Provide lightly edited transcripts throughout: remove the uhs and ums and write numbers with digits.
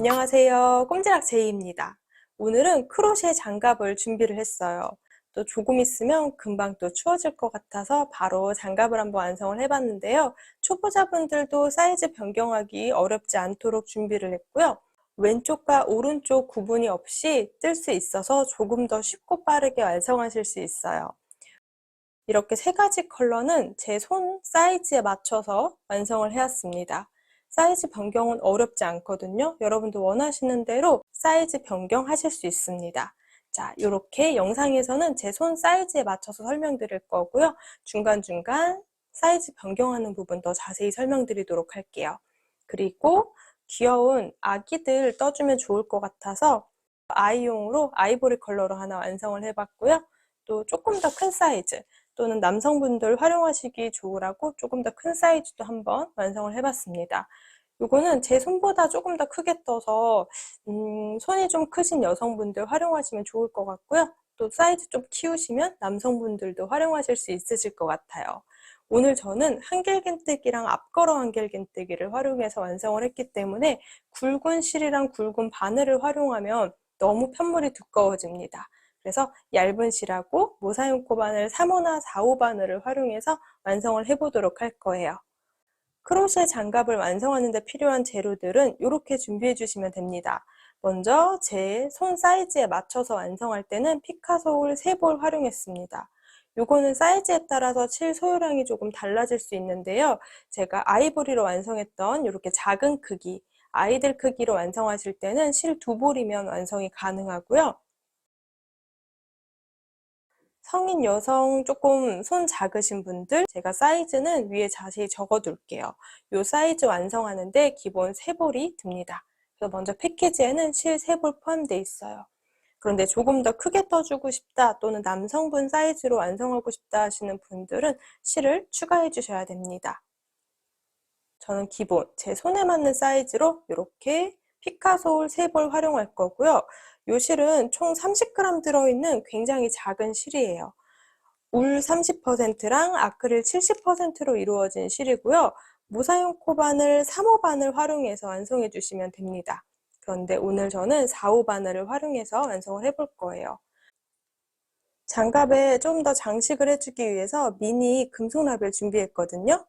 안녕하세요. 꼼지락 제이입니다. 오늘은 크로셰 장갑을 준비를 했어요. 또 조금 있으면 금방 또 추워질 것 같아서 바로 장갑을 한번 완성을 해봤는데요. 초보자분들도 사이즈 변경하기 어렵지 않도록 준비를 했고요. 왼쪽과 오른쪽 구분이 없이 뜰 수 있어서 조금 더 쉽고 빠르게 완성하실 수 있어요. 이렇게 세 가지 컬러는 제 손 사이즈에 맞춰서 완성을 해왔습니다. 사이즈 변경은 어렵지 않거든요. 여러분도 원하시는 대로 사이즈 변경하실 수 있습니다. 자, 이렇게 영상에서는 제 손 사이즈에 맞춰서 설명드릴 거고요. 중간중간 사이즈 변경하는 부분 더 자세히 설명드리도록 할게요. 그리고 귀여운 아기들 떠주면 좋을 것 같아서 아이용으로 아이보리 컬러로 하나 완성을 해봤고요. 또 조금 더 큰 사이즈 또는 남성분들 활용하시기 좋으라고 조금 더 큰 사이즈도 한번 완성을 해봤습니다. 이거는 제 손보다 조금 더 크게 떠서 손이 좀 크신 여성분들 활용하시면 좋을 것 같고요. 또 사이즈 좀 키우시면 남성분들도 활용하실 수 있으실 것 같아요. 오늘 저는 한길긴뜨기랑 앞걸어 한길긴뜨기를 활용해서 완성을 했기 때문에 굵은 실이랑 굵은 바늘을 활용하면 너무 편물이 두꺼워집니다. 그래서 얇은 실하고 모사용 코바늘 3호나 4호 바늘을 활용해서 완성을 해보도록 할 거예요. 크로셰 장갑을 완성하는 데 필요한 재료들은 이렇게 준비해 주시면 됩니다. 먼저 제 손 사이즈에 맞춰서 완성할 때는 피카솔 3볼 활용했습니다. 요거는 사이즈에 따라서 칠 소요량이 조금 달라질 수 있는데요. 제가 아이보리로 완성했던 이렇게 작은 크기, 아이들 크기로 완성하실 때는 실 2볼이면 완성이 가능하고요. 성인 여성 조금 손 작으신 분들 제가 사이즈는 위에 자세히 적어 둘게요. 이 사이즈 완성하는데 기본 3볼이 듭니다. 그래서 먼저 패키지에는 실 3볼 포함되어 있어요. 그런데 조금 더 크게 떠주고 싶다 또는 남성분 사이즈로 완성하고 싶다 하시는 분들은 실을 추가해 주셔야 됩니다. 저는 기본 제 손에 맞는 사이즈로 이렇게 피카솔 3볼 활용할 거고요. 이 실은 총 30g 들어있는 굉장히 작은 실이에요. 울 30%랑 아크릴 70%로 이루어진 실이고요. 무사용 코바늘 3호 바늘 활용해서 완성해 주시면 됩니다. 그런데 오늘 저는 4호 바늘을 활용해서 완성을 해볼 거예요. 장갑에 좀 더 장식을 해주기 위해서 미니 금속 라벨 준비했거든요.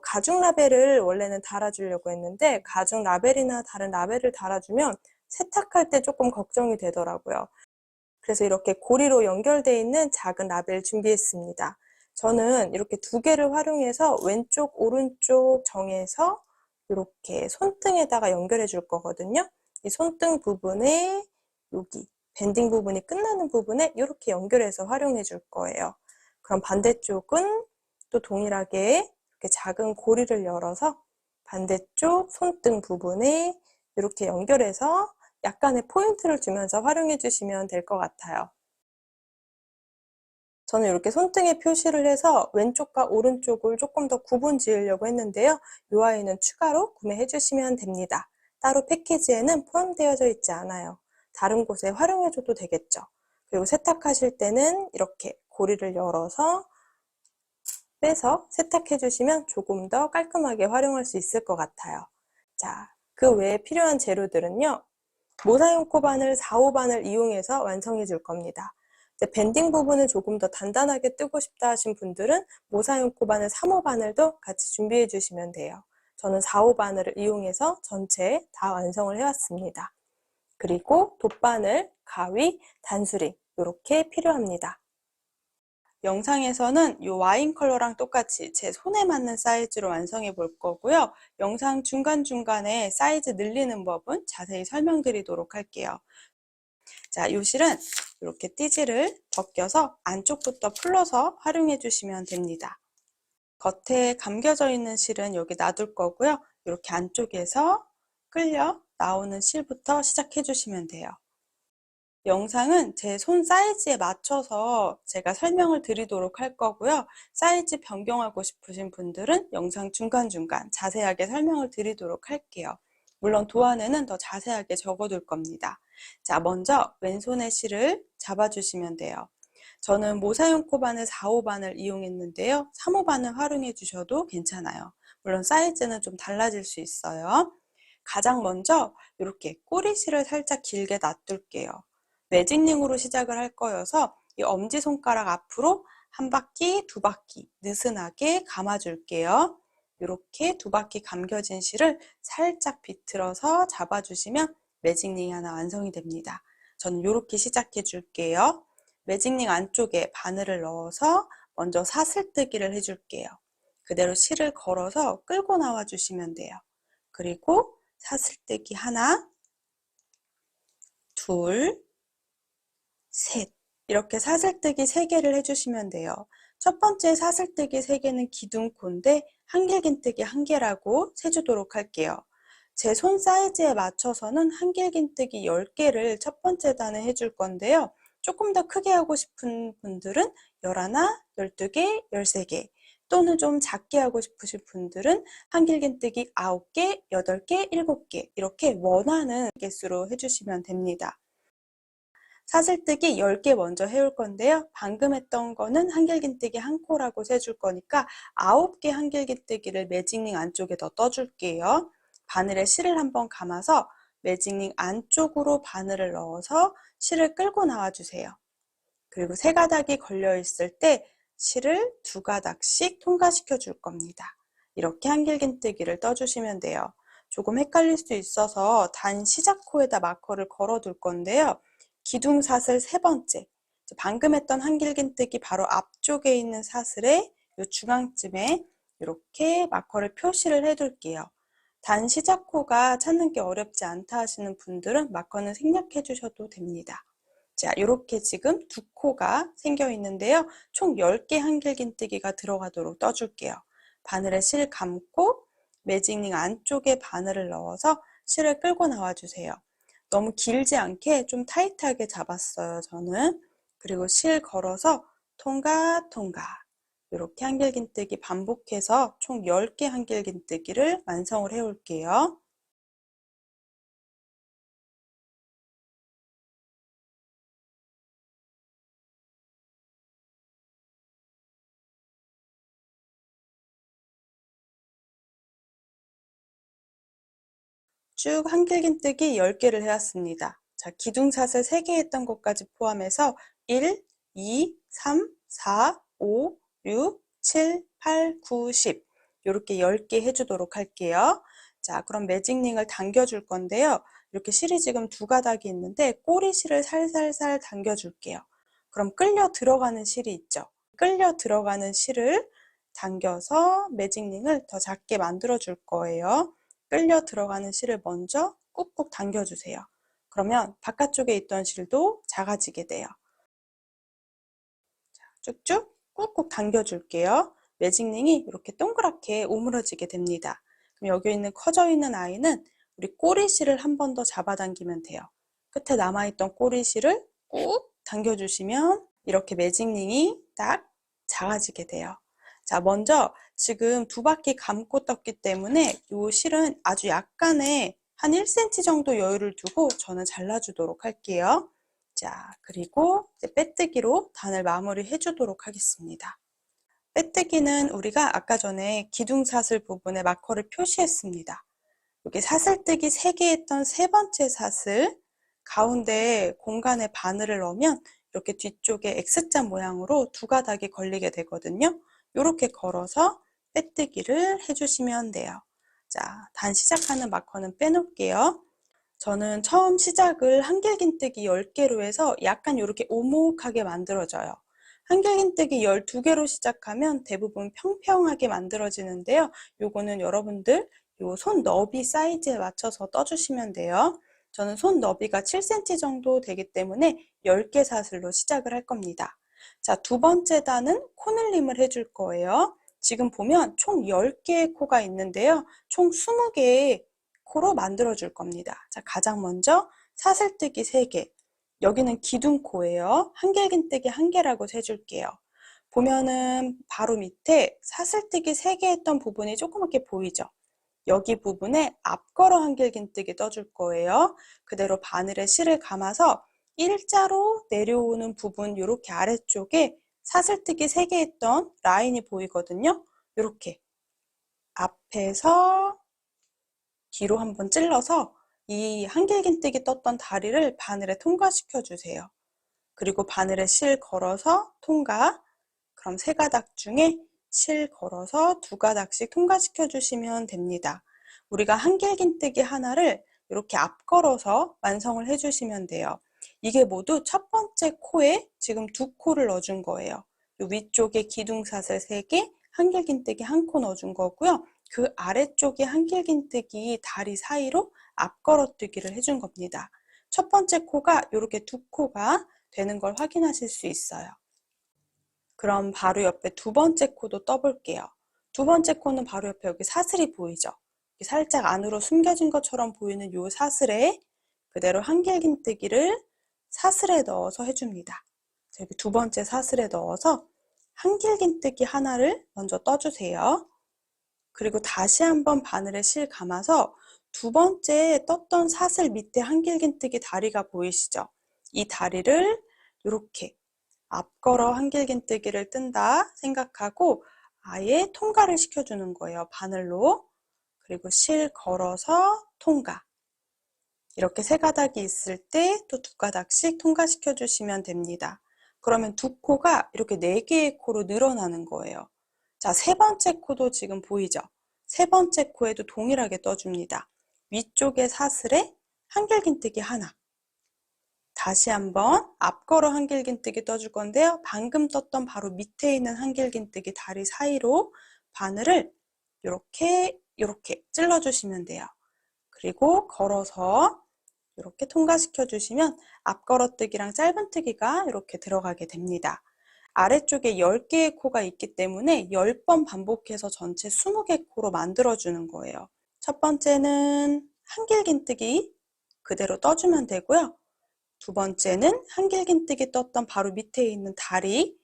가죽 라벨을 원래는 달아주려고 했는데 가죽 라벨이나 다른 라벨을 달아주면 세탁할 때 조금 걱정이 되더라고요. 그래서 이렇게 고리로 연결되어 있는 작은 라벨 준비했습니다. 저는 이렇게 2개를 활용해서 왼쪽, 오른쪽 정해서 이렇게 손등에다가 연결해 줄 거거든요. 이 손등 부분에 여기 밴딩 부분이 끝나는 부분에 이렇게 연결해서 활용해 줄 거예요. 그럼 반대쪽은 또 동일하게 이렇게 작은 고리를 열어서 반대쪽 손등 부분에 이렇게 연결해서 약간의 포인트를 주면서 활용해 주시면 될 것 같아요. 저는 이렇게 손등에 표시를 해서 왼쪽과 오른쪽을 조금 더 구분 지으려고 했는데요. 이 아이는 추가로 구매해 주시면 됩니다. 따로 패키지에는 포함되어져 있지 않아요. 다른 곳에 활용해 줘도 되겠죠. 그리고 세탁하실 때는 이렇게 고리를 열어서 빼서 세탁해 주시면 조금 더 깔끔하게 활용할 수 있을 것 같아요. 자, 그 외에 필요한 재료들은요. 모사용 코바늘 4호 바늘 이용해서 완성해 줄 겁니다. 밴딩 부분을 조금 더 단단하게 뜨고 싶다 하신 분들은 모사용 코바늘 3호 바늘도 같이 준비해 주시면 돼요. 저는 4호 바늘을 이용해서 전체 다 완성을 해왔습니다. 그리고 돗바늘, 가위, 단수링 이렇게 필요합니다. 영상에서는 이 와인 컬러랑 똑같이 제 손에 맞는 사이즈로 완성해 볼 거고요. 영상 중간중간에 사이즈 늘리는 법은 자세히 설명드리도록 할게요. 자, 이 실은 이렇게 띠지를 벗겨서 안쪽부터 풀러서 활용해 주시면 됩니다. 겉에 감겨져 있는 실은 여기 놔둘 거고요. 이렇게 안쪽에서 끌려 나오는 실부터 시작해 주시면 돼요. 영상은 제 손 사이즈에 맞춰서 제가 설명을 드리도록 할 거고요. 사이즈 변경하고 싶으신 분들은 영상 중간중간 자세하게 설명을 드리도록 할게요. 물론 도안에는 더 자세하게 적어둘 겁니다. 자, 먼저 왼손의 실을 잡아주시면 돼요. 저는 모사용 코바늘 4호 바늘 이용했는데요. 3호 바늘 활용해 주셔도 괜찮아요. 물론 사이즈는 좀 달라질 수 있어요. 가장 먼저 이렇게 꼬리실을 살짝 길게 놔둘게요. 매직링으로 시작을 할 거여서 이 엄지손가락 앞으로 한 바퀴, 두 바퀴 느슨하게 감아줄게요. 이렇게 두 바퀴 감겨진 실을 살짝 비틀어서 잡아주시면 매직링이 하나 완성이 됩니다. 저는 이렇게 시작해 줄게요. 매직링 안쪽에 바늘을 넣어서 먼저 사슬뜨기를 해줄게요. 그대로 실을 걸어서 끌고 나와 주시면 돼요. 그리고 사슬뜨기 하나, 둘, 셋. 이렇게 사슬뜨기 3개를 해주시면 돼요. 첫 번째 사슬뜨기 3개는 기둥코인데 한길긴뜨기 1개라고 세주도록 할게요. 제 손 사이즈에 맞춰서는 한길긴뜨기 10개를 첫 번째 단에 해줄 건데요. 조금 더 크게 하고 싶은 분들은 11, 12개, 13개 또는 좀 작게 하고 싶으신 분들은 한길긴뜨기 9개, 8개, 7개 이렇게 원하는 개수로 해주시면 됩니다. 사슬뜨기 10개 먼저 해올 건데요. 방금 했던 거는 한길긴뜨기 1코라고 세줄 거니까 9개 한길긴뜨기를 매직링 안쪽에 더 떠줄게요. 바늘에 실을 한번 감아서 매직링 안쪽으로 바늘을 넣어서 실을 끌고 나와주세요. 그리고 3가닥이 걸려 있을 때 실을 2가닥씩 통과시켜 줄 겁니다. 이렇게 한길긴뜨기를 떠주시면 돼요. 조금 헷갈릴 수 있어서 단 시작코에다 마커를 걸어 둘 건데요. 기둥사슬 3번째, 방금 했던 한길긴뜨기 바로 앞쪽에 있는 사슬의 이 중앙쯤에 이렇게 마커를 표시를 해둘게요. 단 시작코가 찾는 게 어렵지 않다 하시는 분들은 마커는 생략해 주셔도 됩니다. 자, 이렇게 지금 2코가 생겨 있는데요. 총 10개 한길긴뜨기가 들어가도록 떠줄게요. 바늘에 실 감고 매직링 안쪽에 바늘을 넣어서 실을 끌고 나와주세요. 너무 길지 않게 좀 타이트하게 잡았어요, 저는. 그리고 실 걸어서 통과, 통과. 이렇게 한길긴뜨기 반복해서 총 10개 한길긴뜨기를 완성을 해올게요. 쭉 한길긴뜨기 10개를 해왔습니다. 자, 기둥사슬 3개 했던 것까지 포함해서 1, 2, 3, 4, 5, 6, 7, 8, 9, 10 이렇게 10개 해주도록 할게요. 자, 그럼 매직링을 당겨줄 건데요. 이렇게 실이 지금 2가닥이 있는데 꼬리실을 살살살 당겨줄게요. 그럼 끌려 들어가는 실이 있죠. 끌려 들어가는 실을 당겨서 매직링을 더 작게 만들어 줄 거예요. 끌려 들어가는 실을 먼저 꾹꾹 당겨주세요. 그러면 바깥쪽에 있던 실도 작아지게 돼요. 쭉쭉 꾹꾹 당겨줄게요. 매직링이 이렇게 동그랗게 오므러지게 됩니다. 그럼 여기 있는 커져 있는 아이는 우리 꼬리실을 한 번 더 잡아당기면 돼요. 끝에 남아있던 꼬리실을 꾹 당겨주시면 이렇게 매직링이 딱 작아지게 돼요. 자, 먼저 지금 2바퀴 감고 떴기 때문에 이 실은 아주 약간의 한 1cm 정도 여유를 두고 저는 잘라주도록 할게요. 자, 그리고 이제 빼뜨기로 단을 마무리 해주도록 하겠습니다. 빼뜨기는 우리가 아까 전에 기둥사슬 부분에 마커를 표시했습니다. 여기 사슬뜨기 3개 했던 3번째 사슬 가운데 공간에 바늘을 넣으면 이렇게 뒤쪽에 X자 모양으로 2가닥이 걸리게 되거든요. 이렇게 걸어서 빼뜨기를 해주시면 돼요. 자, 단 시작하는 마커는 빼놓을게요. 저는 처음 시작을 한길긴뜨기 10개로 해서 약간 이렇게 오목하게 만들어져요. 한길긴뜨기 12개로 시작하면 대부분 평평하게 만들어지는데요. 요거는 여러분들 요 손 너비 사이즈에 맞춰서 떠주시면 돼요. 저는 손 너비가 7cm 정도 되기 때문에 10개 사슬로 시작을 할 겁니다. 자, 2번째 단은 코늘림을 해줄 거예요. 지금 보면 총 10개의 코가 있는데요. 총 20개의 코로 만들어 줄 겁니다. 자, 가장 먼저 사슬뜨기 3개. 여기는 기둥코예요. 한길긴뜨기 1개라고 세줄게요. 보면은 바로 밑에 사슬뜨기 3개 했던 부분이 조그맣게 보이죠? 여기 부분에 앞걸어 한길긴뜨기 떠줄 거예요. 그대로 바늘에 실을 감아서 일자로 내려오는 부분 이렇게 아래쪽에 사슬뜨기 3개 했던 라인이 보이거든요. 이렇게 앞에서 뒤로 한번 찔러서 이 한길긴뜨기 떴던 다리를 바늘에 통과시켜 주세요. 그리고 바늘에 실 걸어서 통과. 그럼 3가닥 중에 실 걸어서 2가닥씩 통과시켜 주시면 됩니다. 우리가 한길긴뜨기 하나를 이렇게 앞걸어서 완성을 해주시면 돼요. 이게 모두 첫 번째 코에 지금 2코를 넣어준 거예요. 위쪽에 기둥사슬 3개, 한길긴뜨기 1코 넣어준 거고요. 그 아래쪽에 한길긴뜨기 다리 사이로 앞걸어뜨기를 해준 겁니다. 첫 번째 코가 이렇게 2코가 되는 걸 확인하실 수 있어요. 그럼 바로 옆에 2번째 코도 떠볼게요. 2번째 코는 바로 옆에 여기 사슬이 보이죠? 살짝 안으로 숨겨진 것처럼 보이는 이 사슬에 그대로 한길긴뜨기를 사슬에 넣어서 해줍니다. 여기 2번째 사슬에 넣어서 한길긴뜨기 하나를 먼저 떠주세요. 그리고 다시 한번 바늘에 실 감아서 2번째 떴던 사슬 밑에 한길긴뜨기 다리가 보이시죠? 이 다리를 이렇게 앞걸어 한길긴뜨기를 뜬다 생각하고 아예 통과를 시켜주는 거예요. 바늘로. 그리고 실 걸어서 통과. 이렇게 3가닥이 있을 때 또 2가닥씩 통과시켜 주시면 됩니다. 그러면 2코가 이렇게 4개의 코로 늘어나는 거예요. 자, 3번째 코도 지금 보이죠? 3번째 코에도 동일하게 떠줍니다. 위쪽에 사슬에 한길긴뜨기 하나. 다시 한번 앞걸어 한길긴뜨기 떠줄 건데요. 방금 떴던 바로 밑에 있는 한길긴뜨기 다리 사이로 바늘을 이렇게 찔러주시면 돼요. 그리고 걸어서 이렇게 통과시켜 주시면 앞걸어뜨기랑 짧은뜨기가 이렇게 들어가게 됩니다. 아래쪽에 10개의 코가 있기 때문에 10번 반복해서 전체 20개 코로 만들어주는 거예요. 첫 번째는 한길긴뜨기 그대로 떠주면 되고요. 2번째는 한길긴뜨기 떴던 바로 밑에 있는 다리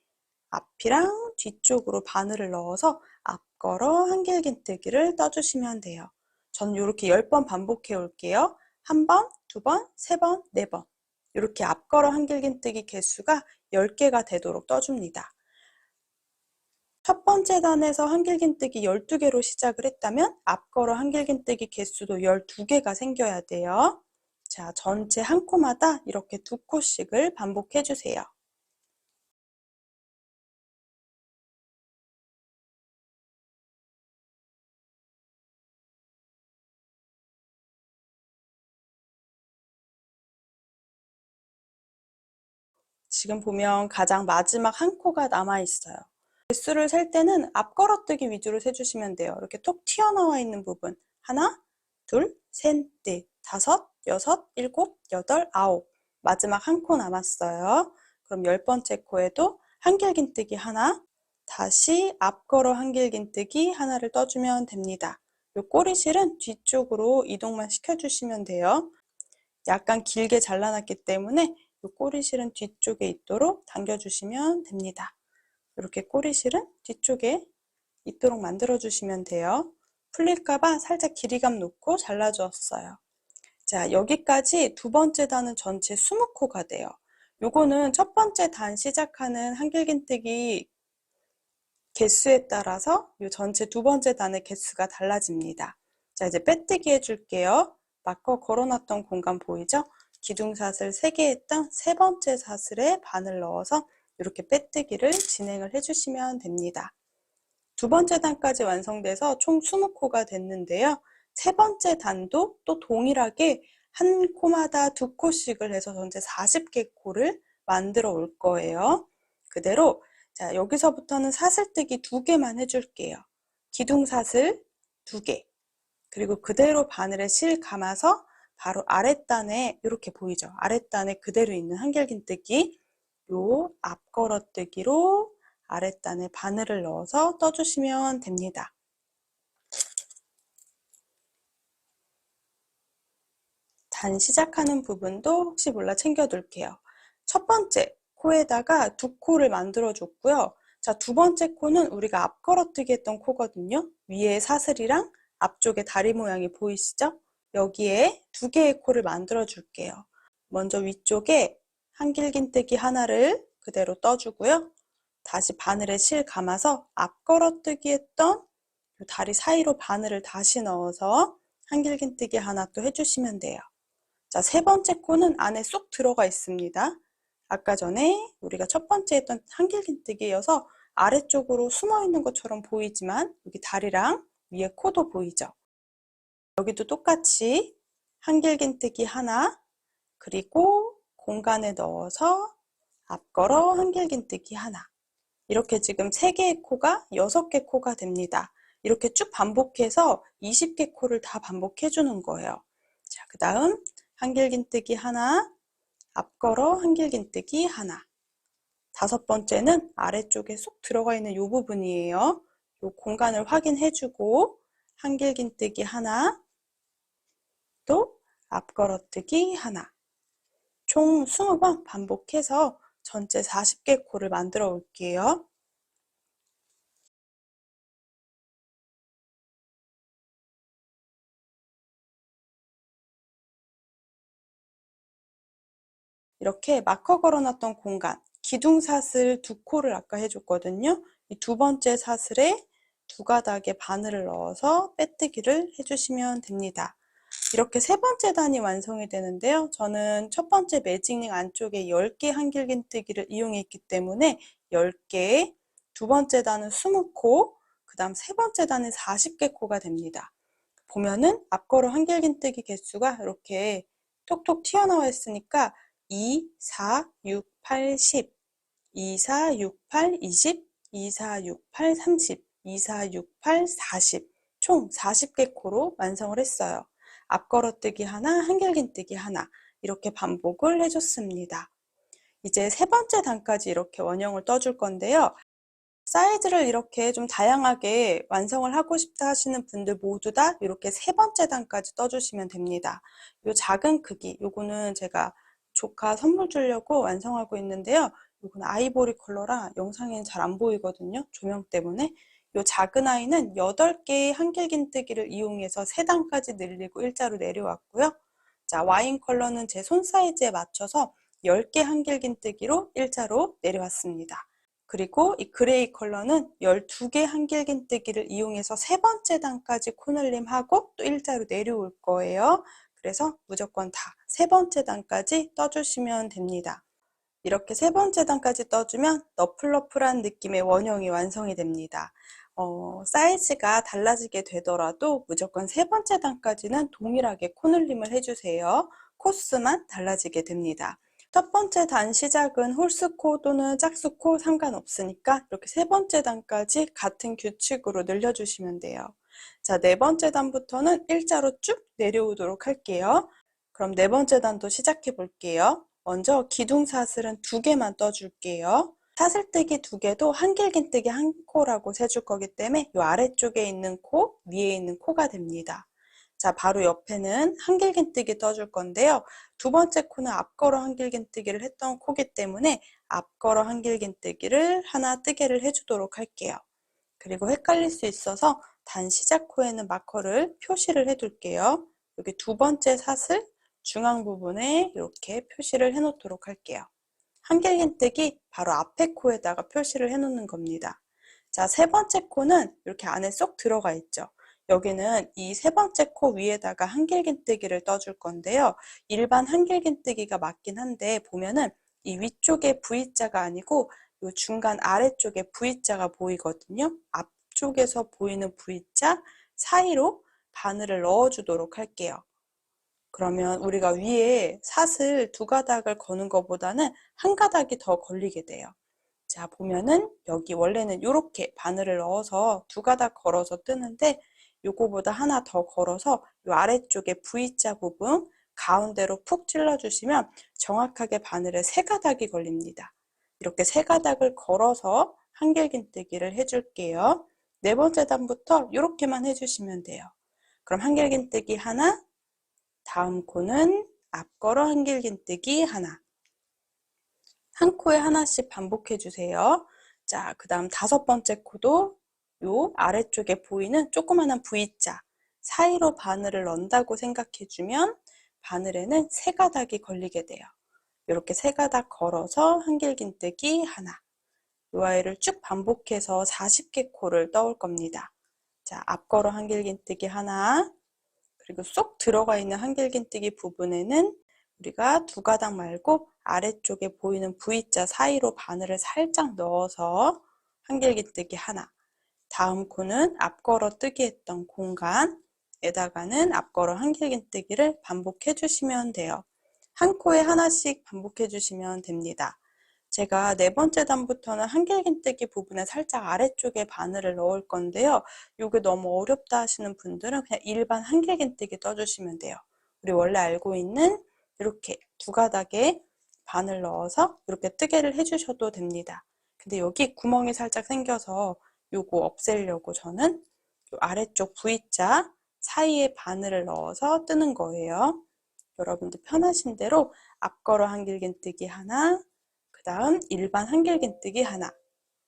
앞이랑 뒤쪽으로 바늘을 넣어서 앞걸어 한길긴뜨기를 떠주시면 돼요. 저는 이렇게 10번 반복해 올게요. 1번, 2번, 3번, 4번 이렇게 앞걸어 한길긴뜨기 개수가 10개가 되도록 떠줍니다. 첫 번째 단에서 한길긴뜨기 12개로 시작을 했다면 앞걸어 한길긴뜨기 개수도 12개가 생겨야 돼요. 자, 전체 한 코마다 이렇게 2코씩을 반복해 주세요. 지금 보면 가장 마지막 한 코가 남아 있어요. 개수를 셀 때는 앞걸어뜨기 위주로 세주시면 돼요. 이렇게 톡 튀어나와 있는 부분. 하나, 둘, 셋, 넷, 다섯, 여섯, 일곱, 여덟, 아홉. 마지막 한 코 남았어요. 그럼 10번째 코에도 한길긴뜨기 하나, 다시 앞걸어 한길긴뜨기 하나를 떠주면 됩니다. 이 꼬리실은 뒤쪽으로 이동만 시켜주시면 돼요. 약간 길게 잘라놨기 때문에 이 꼬리실은 뒤쪽에 있도록 당겨주시면 됩니다. 이렇게 꼬리실은 뒤쪽에 있도록 만들어주시면 돼요. 풀릴까봐 살짝 길이감 놓고 잘라주었어요. 자, 여기까지 2번째 단은 전체 20코가 돼요. 요거는 첫 번째 단 시작하는 한길긴뜨기 개수에 따라서 이 전체 2번째 단의 개수가 달라집니다. 자, 이제 빼뜨기 해줄게요. 마커 걸어놨던 공간 보이죠? 기둥사슬 3개 했던 3번째 사슬에 바늘 넣어서 이렇게 빼뜨기를 진행을 해주시면 됩니다. 2번째 단까지 완성돼서 총 20코가 됐는데요. 3번째 단도 또 동일하게 한 코마다 2코씩을 해서 전체 40개 코를 만들어 올 거예요. 그대로 자, 여기서부터는 사슬뜨기 2개만 해줄게요. 기둥사슬 2개, 그리고 그대로 바늘에 실 감아서 바로 아랫단에 이렇게 보이죠? 아랫단에 그대로 있는 한길긴뜨기 요 앞걸어뜨기로 아랫단에 바늘을 넣어서 떠주시면 됩니다. 단 시작하는 부분도 혹시 몰라 챙겨둘게요. 첫 번째 코에다가 2코를 만들어 줬고요. 자, 2번째 코는 우리가 앞걸어뜨기 했던 코거든요. 위에 사슬이랑 앞쪽에 다리 모양이 보이시죠? 여기에 2개의 코를 만들어 줄게요. 먼저 위쪽에 한길긴뜨기 하나를 그대로 떠주고요. 다시 바늘에 실 감아서 앞걸어뜨기 했던 다리 사이로 바늘을 다시 넣어서 한길긴뜨기 하나 또 해주시면 돼요. 자, 세 번째 코는 안에 쏙 들어가 있습니다. 아까 전에 우리가 첫 번째 했던 한길긴뜨기여서 아래쪽으로 숨어 있는 것처럼 보이지만 여기 다리랑 위에 코도 보이죠? 여기도 똑같이 한길긴뜨기 하나, 그리고 공간에 넣어서 앞걸어 한길긴뜨기 하나. 이렇게 지금 3개의 코가 6개 코가 됩니다. 이렇게 쭉 반복해서 20개 코를 다 반복해 주는 거예요. 자, 그 다음 한길긴뜨기 하나, 앞걸어 한길긴뜨기 하나. 5번째는 아래쪽에 쏙 들어가 있는 이 부분이에요. 이 공간을 확인해 주고 한길긴뜨기 하나, 또 앞걸어뜨기 하나. 총 20번 반복해서 전체 40개 코를 만들어 올게요. 이렇게 마커 걸어놨던 공간, 기둥사슬 2코를 아까 해줬거든요. 이 두 번째 사슬에 두 가닥에 바늘을 넣어서 빼뜨기를 해주시면 됩니다. 이렇게 세 번째 단이 완성이 되는데요. 저는 첫 번째 매직링 안쪽에 10개 한길긴뜨기를 이용했기 때문에 10개, 두 번째 단은 20코, 그 다음 세 번째 단은 40개 코가 됩니다. 보면은 앞걸어 한길긴뜨기 개수가 이렇게 톡톡 튀어나와 있으니까 2, 4, 6, 8, 10, 2, 4, 6, 8, 20, 2, 4, 6, 8, 30, 2, 4, 6, 8, 40, 총 40개 코로 완성을 했어요. 앞걸어뜨기 하나, 한길긴뜨기 하나 이렇게 반복을 해줬습니다. 이제 세 번째 단까지 이렇게 원형을 떠줄 건데요. 사이즈를 이렇게 좀 다양하게 완성을 하고 싶다 하시는 분들 모두 다 이렇게 세 번째 단까지 떠주시면 됩니다. 요 작은 크기, 요거는 제가 조카 선물 주려고 완성하고 있는데요. 요거는 아이보리 컬러라 영상에는 잘 안 보이거든요. 조명 때문에. 요 작은 아이는 8개의 한길긴뜨기를 이용해서 3단까지 늘리고 일자로 내려왔고요. 자, 와인 컬러는 제 손 사이즈에 맞춰서 10개 한길긴뜨기로 일자로 내려왔습니다. 그리고 이 그레이 컬러는 12개 한길긴뜨기를 이용해서 세 번째 단까지 코늘림하고 또 일자로 내려올 거예요. 그래서 무조건 다 세 번째 단까지 떠주시면 됩니다. 이렇게 세 번째 단까지 떠주면 너플너플한 느낌의 원형이 완성이 됩니다. 사이즈가 달라지게 되더라도 무조건 세 번째 단까지는 동일하게 코늘림을 해주세요. 코스만 달라지게 됩니다. 첫 번째 단 시작은 홀스코 또는 짝수코 상관없으니까 이렇게 세 번째 단까지 같은 규칙으로 늘려주시면 돼요. 자, 네 번째 단부터는 일자로 쭉 내려오도록 할게요. 그럼 네 번째 단도 시작해 볼게요. 먼저 기둥사슬은 2개만 떠줄게요. 사슬뜨기 2개도 한길긴뜨기 1코라고 세줄 거기 때문에 이 아래쪽에 있는 코, 위에 있는 코가 됩니다. 자, 바로 옆에는 한길긴뜨기 떠줄 건데요. 두 번째 코는 앞걸어 한길긴뜨기를 했던 코기 때문에 앞걸어 한길긴뜨기를 하나 뜨개를 해주도록 할게요. 그리고 헷갈릴 수 있어서 단 시작 코에는 마커를 표시를 해둘게요. 여기 두 번째 사슬 중앙 부분에 이렇게 표시를 해놓도록 할게요. 한길긴뜨기 바로 앞에 코에다가 표시를 해놓는 겁니다. 자, 세 번째 코는 이렇게 안에 쏙 들어가 있죠. 여기는 이 세 번째 코 위에다가 한길긴뜨기를 떠줄 건데요. 일반 한길긴뜨기가 맞긴 한데 보면은 이 위쪽에 V자가 아니고 이 중간 아래쪽에 V자가 보이거든요. 앞쪽에서 보이는 V자 사이로 바늘을 넣어주도록 할게요. 그러면 우리가 위에 사슬 2가닥을 거는 것보다는 한 가닥이 더 걸리게 돼요. 자, 보면은 여기 원래는 이렇게 바늘을 넣어서 2가닥 걸어서 뜨는데 요거보다 하나 더 걸어서 요 아래쪽에 V자 부분 가운데로 푹 찔러주시면 정확하게 바늘에 3가닥이 걸립니다. 이렇게 3가닥을 걸어서 한길긴뜨기를 해줄게요. 네 번째 단부터 이렇게만 해주시면 돼요. 그럼 한길긴뜨기 하나, 다음 코는 앞걸어 한길긴뜨기 하나. 한 코에 하나씩 반복해 주세요. 자, 그 다음 5번째 코도 요 아래쪽에 보이는 조그마한 V자 사이로 바늘을 넣는다고 생각해 주면 바늘에는 3가닥이 걸리게 돼요. 이렇게 3가닥 걸어서 한길긴뜨기 하나. 이 아이를 쭉 반복해서 40개 코를 떠올 겁니다. 자, 앞걸어 한길긴뜨기 하나, 그리고 쏙 들어가 있는 한길긴뜨기 부분에는 우리가 두 가닥 말고 아래쪽에 보이는 V자 사이로 바늘을 살짝 넣어서 한길긴뜨기 하나, 다음 코는 앞걸어 뜨기 했던 공간에다가는 앞걸어 한길긴뜨기를 반복해 주시면 돼요. 한 코에 하나씩 반복해 주시면 됩니다. 제가 네 번째 단부터는 한길긴뜨기 부분에 살짝 아래쪽에 바늘을 넣을 건데요. 이게 너무 어렵다 하시는 분들은 그냥 일반 한길긴뜨기 떠주시면 돼요. 우리 원래 알고 있는 이렇게 두 가닥에 바늘 넣어서 이렇게 뜨개를 해주셔도 됩니다. 근데 여기 구멍이 살짝 생겨서 요거 없애려고 저는 요 아래쪽 V자 사이에 바늘을 넣어서 뜨는 거예요. 여러분들 편하신 대로 앞걸어 한길긴뜨기 하나, 그 다음 일반 한길긴뜨기 하나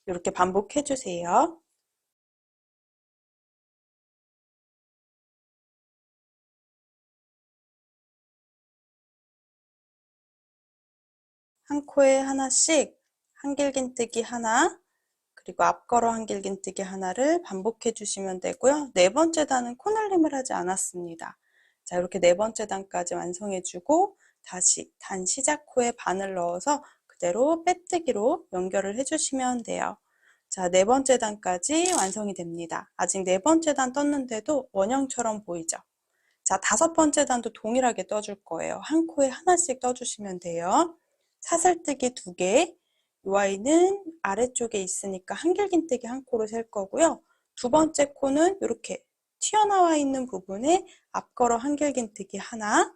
이렇게 반복해 주세요. 한 코에 하나씩 한길긴뜨기 하나, 그리고 앞걸어 한길긴뜨기 하나를 반복해 주시면 되고요. 네 번째 단은 코늘림을 하지 않았습니다. 자, 이렇게 네 번째 단까지 완성해 주고 다시 단 시작 코에 바늘 넣어서 그대로 빼뜨기로 연결을 해주시면 돼요. 자, 네 번째 단까지 완성이 됩니다. 아직 네 번째 단 떴는데도 원형처럼 보이죠? 자, 다섯 번째 단도 동일하게 떠줄 거예요. 한 코에 하나씩 떠주시면 돼요. 사슬뜨기 2개, 이 아이는 아래쪽에 있으니까 한길긴뜨기 한 코를 셀 거고요. 두 번째 코는 이렇게 튀어나와 있는 부분에 앞걸어 한길긴뜨기 하나.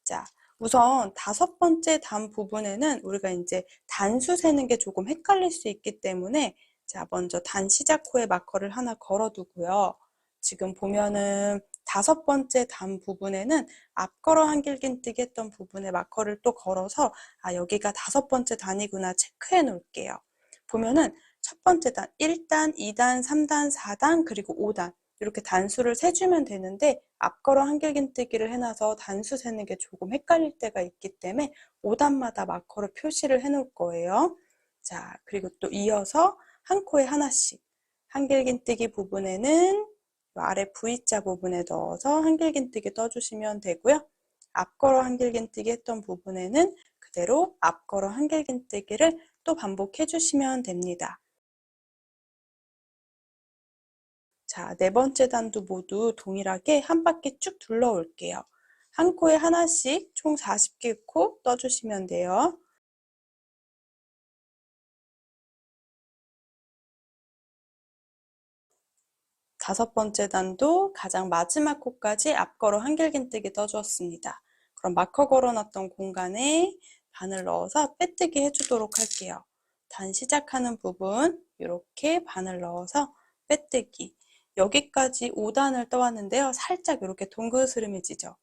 자, 우선 다섯 번째 단 부분에는 우리가 이제 단수 세는 게 조금 헷갈릴 수 있기 때문에 자, 먼저 단 시작 코에 마커를 하나 걸어두고요. 지금 보면은 다섯 번째 단 부분에는 앞걸어 한길긴뜨기 했던 부분에 마커를 또 걸어서 아, 여기가 다섯 번째 단이구나 체크해 놓을게요. 보면은 첫 번째 단 1단, 2단, 3단, 4단, 그리고 5단 이렇게 단수를 세주면 되는데 앞걸어 한길긴뜨기를 해놔서 단수 세는 게 조금 헷갈릴 때가 있기 때문에 5단마다 마커로 표시를 해 놓을 거예요. 자, 그리고 또 이어서 한 코에 하나씩 한길긴뜨기 부분에는 아래 V자 부분에 넣어서 한길긴뜨기 떠주시면 되고요. 앞걸어 한길긴뜨기 했던 부분에는 그대로 앞걸어 한길긴뜨기를 또 반복해 주시면 됩니다. 자, 네 번째 단도 모두 동일하게 한 바퀴 쭉 둘러 올게요. 한 코에 하나씩 총 40개 코 떠주시면 돼요. 다섯 번째 단도 가장 마지막 코까지 앞걸어 한길긴뜨기 떠주었습니다. 그럼 마커 걸어놨던 공간에 바늘 넣어서 빼뜨기 해주도록 할게요. 단 시작하는 부분 이렇게 바늘 넣어서 빼뜨기. 여기까지 5단을 떠왔는데요. 살짝 이렇게 동그스름해지죠.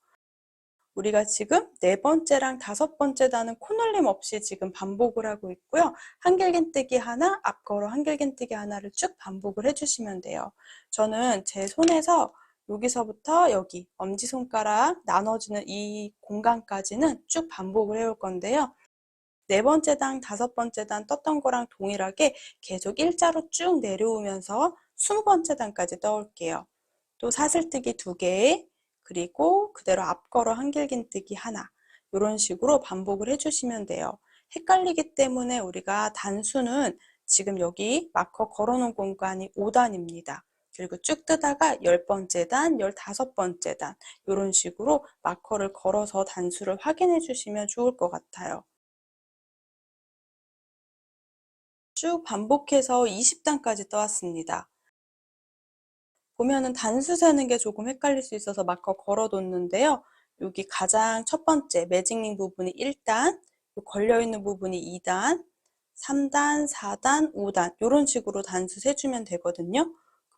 우리가 지금 네 번째랑 다섯 번째 단은 코늘림 없이 지금 반복을 하고 있고요. 한길긴뜨기 하나, 앞걸어 한길긴뜨기 하나를 쭉 반복을 해주시면 돼요. 저는 제 손에서 여기서부터 여기 엄지손가락 나눠지는 이 공간까지는 쭉 반복을 해올 건데요. 네 번째 단, 다섯 번째 단 떴던 거랑 동일하게 계속 일자로 쭉 내려오면서 20번째 단까지 떠올게요. 또 사슬뜨기 2개, 그리고 그대로 앞걸어 한길긴뜨기 하나 이런 식으로 반복을 해주시면 돼요. 헷갈리기 때문에 우리가 단수는 지금 여기 마커 걸어놓은 공간이 5단입니다. 그리고 쭉 뜨다가 10번째 단, 15번째 단 이런 식으로 마커를 걸어서 단수를 확인해 주시면 좋을 것 같아요. 쭉 반복해서 20단까지 떠왔습니다. 보면은 단수 세는 게 조금 헷갈릴 수 있어서 마커 걸어뒀는데요. 여기 가장 첫 번째 매직링 부분이 1단, 걸려있는 부분이 2단, 3단, 4단, 5단 이런 식으로 단수 세주면 되거든요.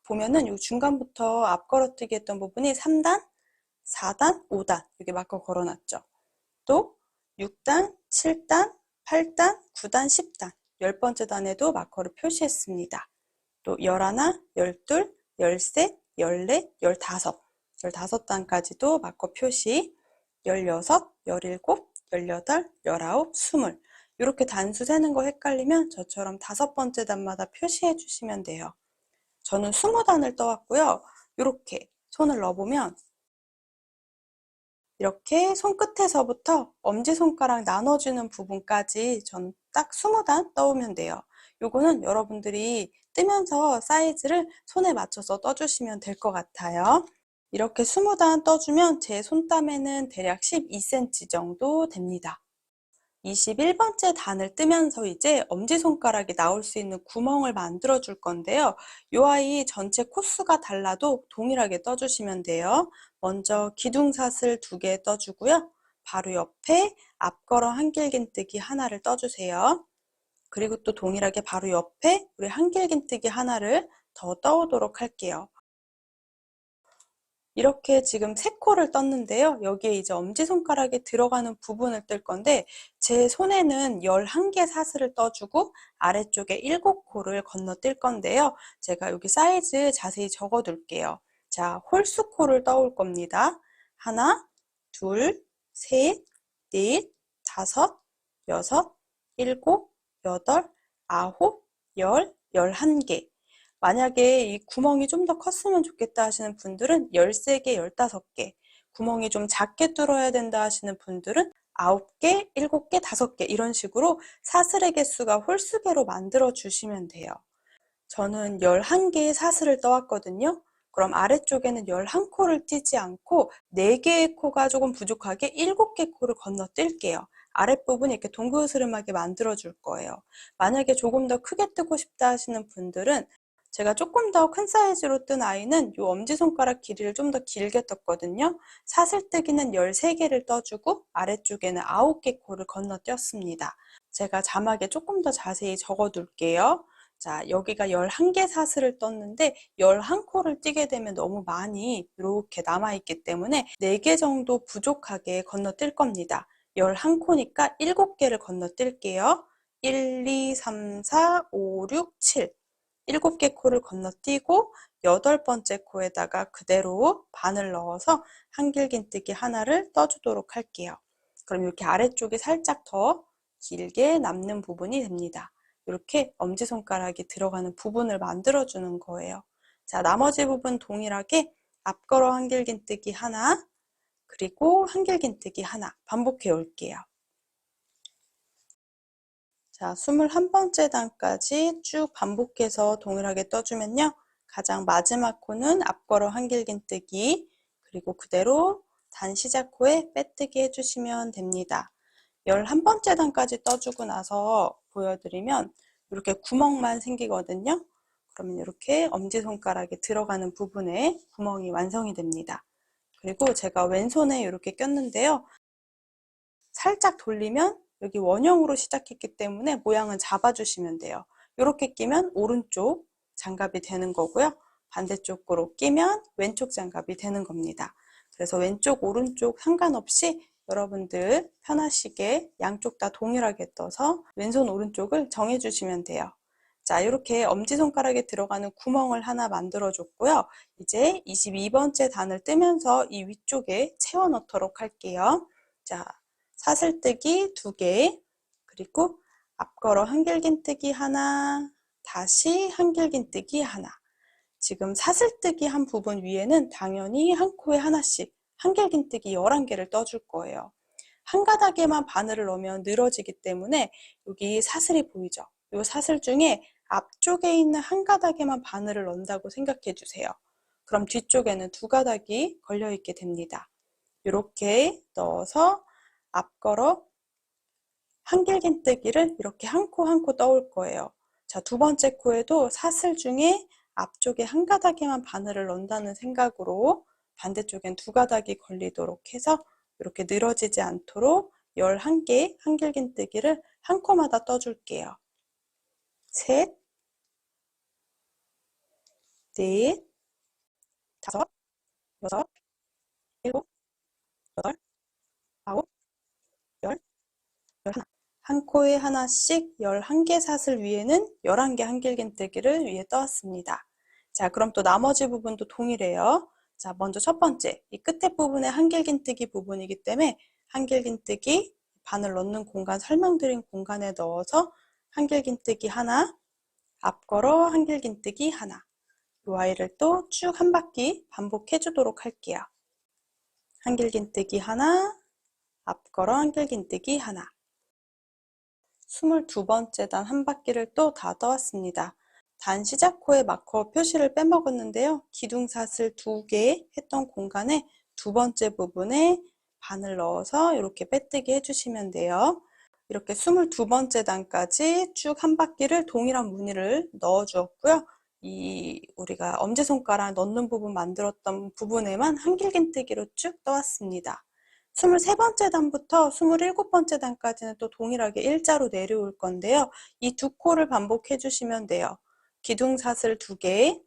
보면은 이 중간부터 앞 걸어뜨기 했던 부분이 3단, 4단, 5단 여기 마커 걸어놨죠. 또 6단, 7단, 8단, 9단, 10단 10번째 단에도 마커를 표시했습니다. 또 11, 12, 13, 14, 15, 15단까지도 마커 표시 16, 17, 18, 19, 20 이렇게 단수 세는 거 헷갈리면 저처럼 다섯 번째 단마다 표시해 주시면 돼요. 저는 20단을 떠왔고요. 이렇게 손을 넣어보면 이렇게 손끝에서부터 엄지손가락 나눠주는 부분까지 전 딱 20단 떠오면 돼요. 요거는 여러분들이 뜨면서 사이즈를 손에 맞춰서 떠주시면 될 것 같아요. 이렇게 20단 떠주면 제 손땀에는 대략 12cm 정도 됩니다. 21번째 단을 뜨면서 이제 엄지손가락이 나올 수 있는 구멍을 만들어 줄 건데요. 이 아이 전체 코수가 달라도 동일하게 떠주시면 돼요. 먼저 기둥사슬 2개 떠주고요. 바로 옆에 앞걸어 한길긴뜨기 하나를 떠주세요. 그리고 또 동일하게 바로 옆에 우리 한길긴뜨기 하나를 더 떠오도록 할게요. 이렇게 지금 3코를 떴는데요. 여기에 이제 엄지손가락에 들어가는 부분을 뜰 건데 제 손에는 11개 사슬을 떠주고 아래쪽에 7코를 건너뛸 건데요. 제가 여기 사이즈 자세히 적어 둘게요. 자, 홀수코를 떠올 겁니다. 하나, 둘, 셋, 넷, 다섯, 여섯, 일곱, 여덟, 아홉, 열, 11개. 만약에 이 구멍이 좀 더 컸으면 좋겠다 하시는 분들은 13개, 15개, 구멍이 좀 작게 뚫어야 된다 하시는 분들은 9개, 7개, 5개 이런 식으로 사슬의 개수가 홀수개로 만들어 주시면 돼요. 저는 11개의 사슬을 떠왔거든요. 그럼 아래쪽에는 11코를 띄지 않고 4개의 코가 조금 부족하게 7개 코를 건너뛸게요. 아랫부분 이렇게 동그스름하게 만들어 줄 거예요. 만약에 조금 더 크게 뜨고 싶다 하시는 분들은 제가 조금 더 큰 사이즈로 뜬 아이는 이 엄지손가락 길이를 좀 더 길게 떴거든요. 사슬뜨기는 13개를 떠주고 아래쪽에는 9개 코를 건너뛰었습니다. 제가 자막에 조금 더 자세히 적어 둘게요. 자, 여기가 11개 사슬을 떴는데 11코를 띄게 되면 너무 많이 이렇게 남아있기 때문에 4개 정도 부족하게 건너뛸 겁니다. 11코니까 7개를 건너뛸게요. 1, 2, 3, 4, 5, 6, 7 7개 코를 건너뛰고 8번째 코에다가 그대로 바늘 넣어서 한길긴뜨기 하나를 떠주도록 할게요. 그럼 이렇게 아래쪽이 살짝 더 길게 남는 부분이 됩니다. 이렇게 엄지손가락이 들어가는 부분을 만들어주는 거예요. 자, 나머지 부분 동일하게 앞걸어 한길긴뜨기 하나, 그리고 한길긴뜨기 하나 반복해 올게요. 자, 21번째 단까지 쭉 반복해서 동일하게 떠주면요. 가장 마지막 코는 앞걸어 한길긴뜨기, 그리고 그대로 단 시작 코에 빼뜨기 해주시면 됩니다. 11번째 단까지 떠주고 나서 보여드리면 이렇게 구멍만 생기거든요. 그러면 이렇게 엄지손가락에 들어가는 부분에 구멍이 완성이 됩니다. 그리고 제가 왼손에 이렇게 꼈는데요. 살짝 돌리면 여기 원형으로 시작했기 때문에 모양은 잡아주시면 돼요. 이렇게 끼면 오른쪽 장갑이 되는 거고요. 반대쪽으로 끼면 왼쪽 장갑이 되는 겁니다. 그래서 왼쪽, 오른쪽 상관없이 여러분들 편하시게 양쪽 다 동일하게 떠서 왼손, 오른쪽을 정해주시면 돼요. 자, 이렇게 엄지손가락에 들어가는 구멍을 하나 만들어 줬고요. 이제 22번째 단을 뜨면서 이 위쪽에 채워 넣도록 할게요. 자, 사슬뜨기 2개, 그리고 앞걸어 한길긴뜨기 하나, 다시 한길긴뜨기 하나. 지금 사슬뜨기 한 부분 위에는 당연히 한 코에 하나씩 한길긴뜨기 11개를 떠줄 거예요. 한 가닥에만 바늘을 넣으면 늘어지기 때문에 여기 사슬이 보이죠? 이 사슬 중에 앞쪽에 있는 한 가닥에만 바늘을 넣는다고 생각해 주세요. 그럼 뒤쪽에는 2가닥이 걸려 있게 됩니다. 이렇게 넣어서 앞걸어 한길긴뜨기를 이렇게 한 코 한 코 떠올 거예요. 자, 2번째 코에도 사슬 중에 앞쪽에 한 가닥에만 바늘을 넣는다는 생각으로 반대쪽엔 2가닥이 걸리도록 해서 이렇게 늘어지지 않도록 11개 한길긴뜨기를 한 코마다 떠줄게요. 셋, 넷, 다섯, 여섯, 일곱, 여덟, 아홉, 열, 열하나. 한 코에 하나씩 11개 사슬 위에는 11개 한길긴뜨기를 위에 떠왔습니다. 자, 그럼 또 나머지 부분도 동일해요. 자, 먼저 첫 번째, 이 끝에 부분에 한길긴뜨기 부분이기 때문에 한길긴뜨기 바늘 넣는 공간, 설명드린 공간에 넣어서 한길긴뜨기 하나, 앞걸어 한길긴뜨기 하나. 이 아이를 또 쭉 한 바퀴 반복해 주도록 할게요. 한길긴뜨기 하나, 앞걸어 한길긴뜨기 하나. 22번째 단 한 바퀴를 또 다 떠왔습니다. 단 시작호에 마커 표시를 빼먹었는데요. 기둥사슬 2개 했던 공간에 두 번째 부분에 바늘 넣어서 이렇게 빼뜨기 해주시면 돼요. 이렇게 22번째 단까지 쭉 한 바퀴를 동일한 무늬를 넣어 주었고요. 우리가 엄지손가락 넣는 부분 만들었던 부분에만 한길긴뜨기로 쭉 떠왔습니다. 23번째 단부터 27번째 단까지는 또 동일하게 일자로 내려올 건데요. 이 두 코를 반복해 주시면 돼요. 기둥사슬 2개,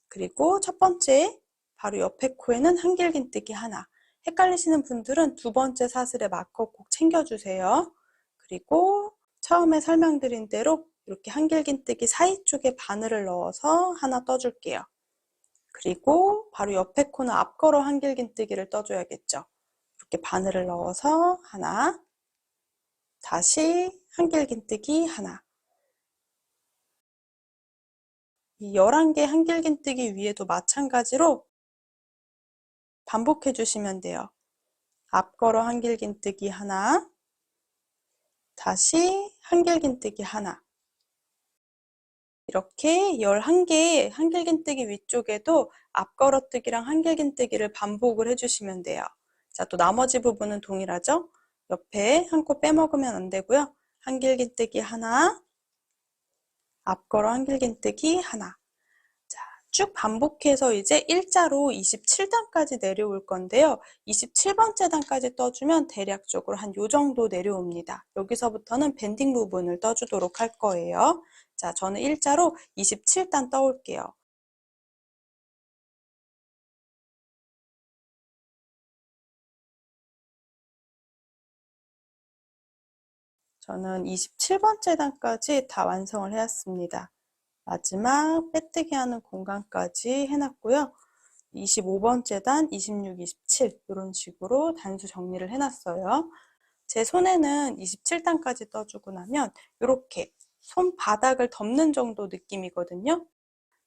그리고 첫 번째 바로 옆에 코에는 한길긴뜨기 하나. 헷갈리시는 분들은 두 번째 사슬에 마커 꼭 챙겨주세요. 그리고 처음에 설명드린 대로 이렇게 한길긴뜨기 사이 쪽에 바늘을 넣어서 하나 떠줄게요. 그리고 바로 옆에 코는 앞걸어 한길긴뜨기를 떠줘야겠죠. 이렇게 바늘을 넣어서 하나, 다시 한길긴뜨기 하나. 이 11개 한길긴뜨기 위에도 마찬가지로 반복해 주시면 돼요. 앞걸어 한길긴뜨기 하나, 다시 한길긴뜨기 하나. 이렇게 11개의 한길긴뜨기 위쪽에도 앞걸어뜨기랑 한길긴뜨기를 반복을 해주시면 돼요. 자, 또 나머지 부분은 동일하죠? 옆에 한 코 빼먹으면 안 되고요. 한길긴뜨기 하나, 앞걸어 한길긴뜨기 하나. 자, 쭉 반복해서 이제 일자로 27단까지 내려올 건데요. 27번째 단까지 떠주면 대략적으로 한 요 정도 내려옵니다. 여기서부터는 밴딩 부분을 떠주도록 할 거예요. 자, 저는 일자로 27단 떠올게요. 저는 27번째 단까지 다 완성을 해왔습니다. 마지막 빼뜨기 하는 공간까지 해놨고요. 25번째 단, 26, 27 이런 식으로 단수 정리를 해놨어요. 제 손에는 27단까지 떠주고 나면 이렇게 손바닥을 덮는 정도 느낌이거든요.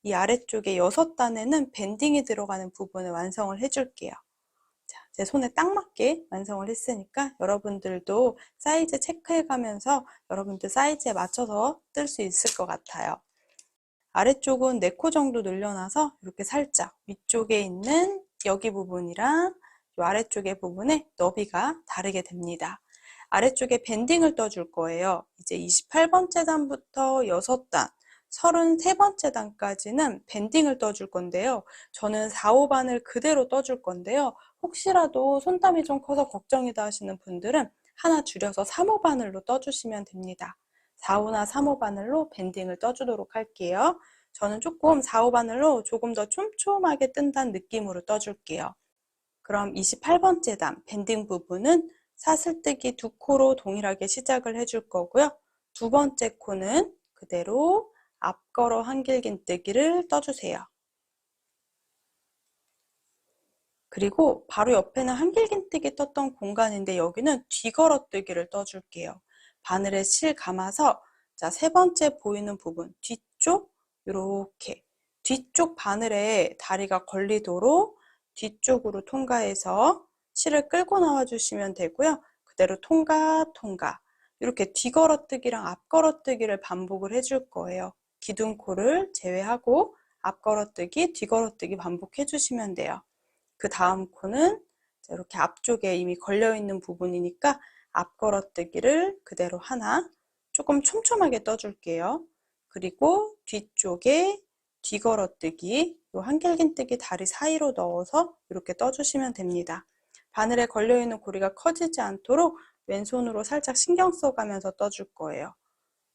이 아래쪽에 6단에는 밴딩이 들어가는 부분을 완성을 해줄게요. 자, 제 손에 딱 맞게 완성을 했으니까 여러분들도 사이즈 체크해가면서 여러분들 사이즈에 맞춰서 뜰 수 있을 것 같아요. 아래쪽은 4코 정도 늘려놔서 이렇게 살짝 위쪽에 있는 여기 부분이랑 이 아래쪽의 부분에 너비가 다르게 됩니다. 아래쪽에 밴딩을 떠줄 거예요. 이제 28번째 단부터 6단, 33번째 단까지는 밴딩을 떠줄 건데요. 저는 4, 5반을 그대로 떠줄 건데요. 혹시라도 손땀이 좀 커서 걱정이다 하시는 분들은 하나 줄여서 3, 5바늘로 떠주시면 됩니다. 4, 5나 3, 5바늘로 밴딩을 떠주도록 할게요. 저는 조금 4, 5바늘로 조금 더 촘촘하게 뜬다는 느낌으로 떠줄게요. 그럼 28번째 단 밴딩 부분은 사슬뜨기 2코로 동일하게 시작을 해줄 거고요. 두 번째 코는 그대로 앞걸어 한길긴뜨기를 떠주세요. 그리고 바로 옆에는 한길긴뜨기 떴던 공간인데 여기는 뒤걸어뜨기를 떠줄게요. 바늘에 실 감아서 자, 세 번째 보이는 부분 뒤쪽 이렇게 뒤쪽 바늘에 다리가 걸리도록 뒤쪽으로 통과해서 실을 끌고 나와 주시면 되고요. 그대로 통과 이렇게 뒤걸어뜨기랑 앞걸어뜨기를 반복을 해줄 거예요. 기둥코를 제외하고 앞걸어뜨기, 뒤걸어뜨기 반복해 주시면 돼요. 그 다음 코는 이렇게 앞쪽에 이미 걸려있는 부분이니까 앞걸어뜨기를 그대로 하나 조금 촘촘하게 떠줄게요. 그리고 뒤쪽에 뒤걸어뜨기, 요 한길긴뜨기 다리 사이로 넣어서 이렇게 떠주시면 됩니다. 바늘에 걸려있는 고리가 커지지 않도록 왼손으로 살짝 신경 써가면서 떠줄 거예요.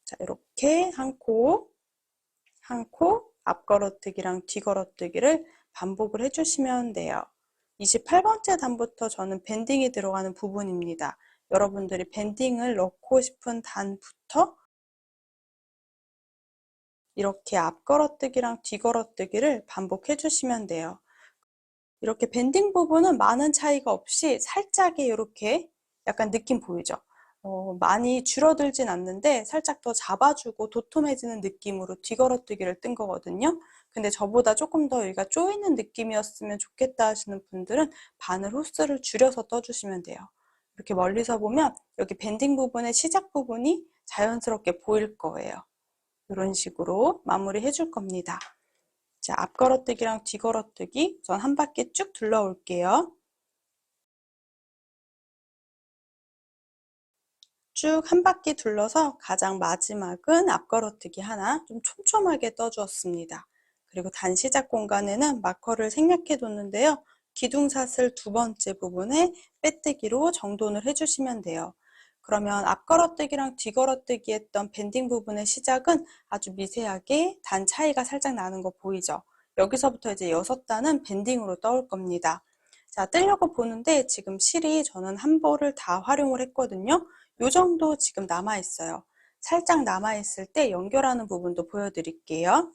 자, 이렇게 한 코, 앞걸어뜨기랑 뒤걸어뜨기를 반복을 해주시면 돼요. 28번째 단부터 저는 밴딩이 들어가는 부분입니다. 여러분들이 밴딩을 넣고 싶은 단부터 이렇게 앞걸어뜨기랑 뒤걸어뜨기를 반복해 주시면 돼요. 이렇게 밴딩 부분은 많은 차이가 없이 살짝의 이렇게 약간 느낌 보이죠? 많이 줄어들진 않는데 살짝 더 잡아주고 도톰해지는 느낌으로 뒤걸어뜨기를 뜬 거거든요. 근데 저보다 조금 더 여기가 조이는 느낌이었으면 좋겠다 하시는 분들은 바늘 호스를 줄여서 떠주시면 돼요. 이렇게 멀리서 보면 여기 밴딩 부분의 시작 부분이 자연스럽게 보일 거예요. 이런 식으로 마무리 해줄 겁니다. 자, 앞걸어뜨기랑 뒤걸어뜨기 우선 한 바퀴 쭉 둘러올게요. 쭉 한 바퀴 둘러서 가장 마지막은 앞걸어뜨기 하나 좀 촘촘하게 떠주었습니다. 그리고 단 시작 공간에는 마커를 생략해 뒀는데요. 기둥사슬 두 번째 부분에 빼뜨기로 정돈을 해주시면 돼요. 그러면 앞걸어뜨기랑 뒤걸어뜨기 했던 밴딩 부분의 시작은 아주 미세하게 단 차이가 살짝 나는 거 보이죠? 여기서부터 이제 6단은 밴딩으로 떠올 겁니다. 자, 뜨려고 보는데 지금 실이 저는 한 볼을 다 활용을 했거든요. 요 정도 지금 남아있어요. 살짝 남아있을 때 연결하는 부분도 보여드릴게요.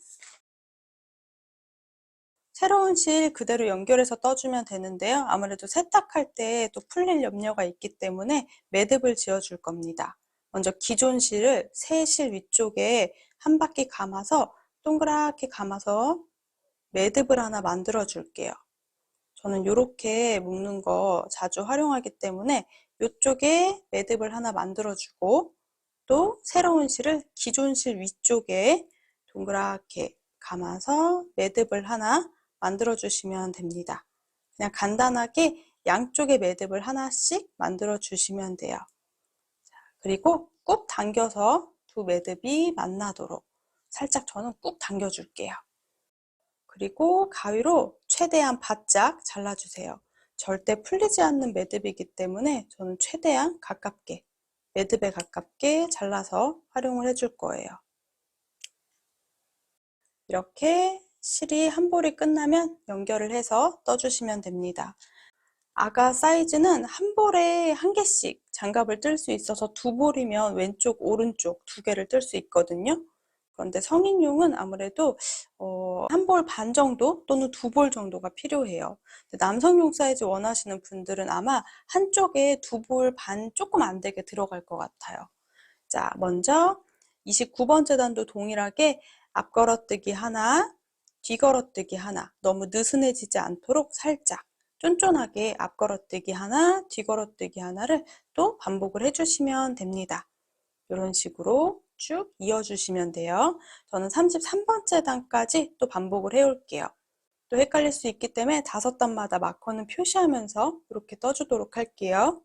새로운 실 그대로 연결해서 떠주면 되는데요. 아무래도 세탁할 때 또 풀릴 염려가 있기 때문에 매듭을 지어줄 겁니다. 먼저 기존 실을 새 실 위쪽에 한 바퀴 감아서 동그랗게 감아서 매듭을 하나 만들어 줄게요. 저는 이렇게 묶는 거 자주 활용하기 때문에 이쪽에 매듭을 하나 만들어주고 또 새로운 실을 기존 실 위쪽에 동그랗게 감아서 매듭을 하나 만들어 주시면 됩니다. 그냥 간단하게 양쪽에 매듭을 하나씩 만들어 주시면 돼요. 그리고 꾹 당겨서 두 매듭이 만나도록 살짝 저는 꾹 당겨 줄게요. 그리고 가위로 최대한 바짝 잘라주세요. 절대 풀리지 않는 매듭이기 때문에 저는 최대한 가깝게, 매듭에 가깝게 잘라서 활용을 해줄 거예요. 이렇게 실이 한 볼이 끝나면 연결을 해서 떠주시면 됩니다. 아가 사이즈는 한 볼에 한 개씩 장갑을 뜰 수 있어서 두 볼이면 왼쪽, 오른쪽 두 개를 뜰 수 있거든요. 그런데 성인용은 아무래도 한 볼 반 정도 또는 두 볼 정도가 필요해요. 남성용 사이즈 원하시는 분들은 아마 한쪽에 두 볼 반 조금 안 되게 들어갈 것 같아요. 자, 먼저 29번째 단도 동일하게 앞걸어뜨기 하나, 뒤걸어뜨기 하나, 너무 느슨해지지 않도록 살짝 쫀쫀하게 앞걸어뜨기 하나, 뒤걸어뜨기 하나를 또 반복을 해주시면 됩니다. 이런 식으로 쭉 이어주시면 돼요. 저는 33번째 단까지 또 반복을 해올게요. 또 헷갈릴 수 있기 때문에 5단마다 마커는 표시하면서 이렇게 떠주도록 할게요.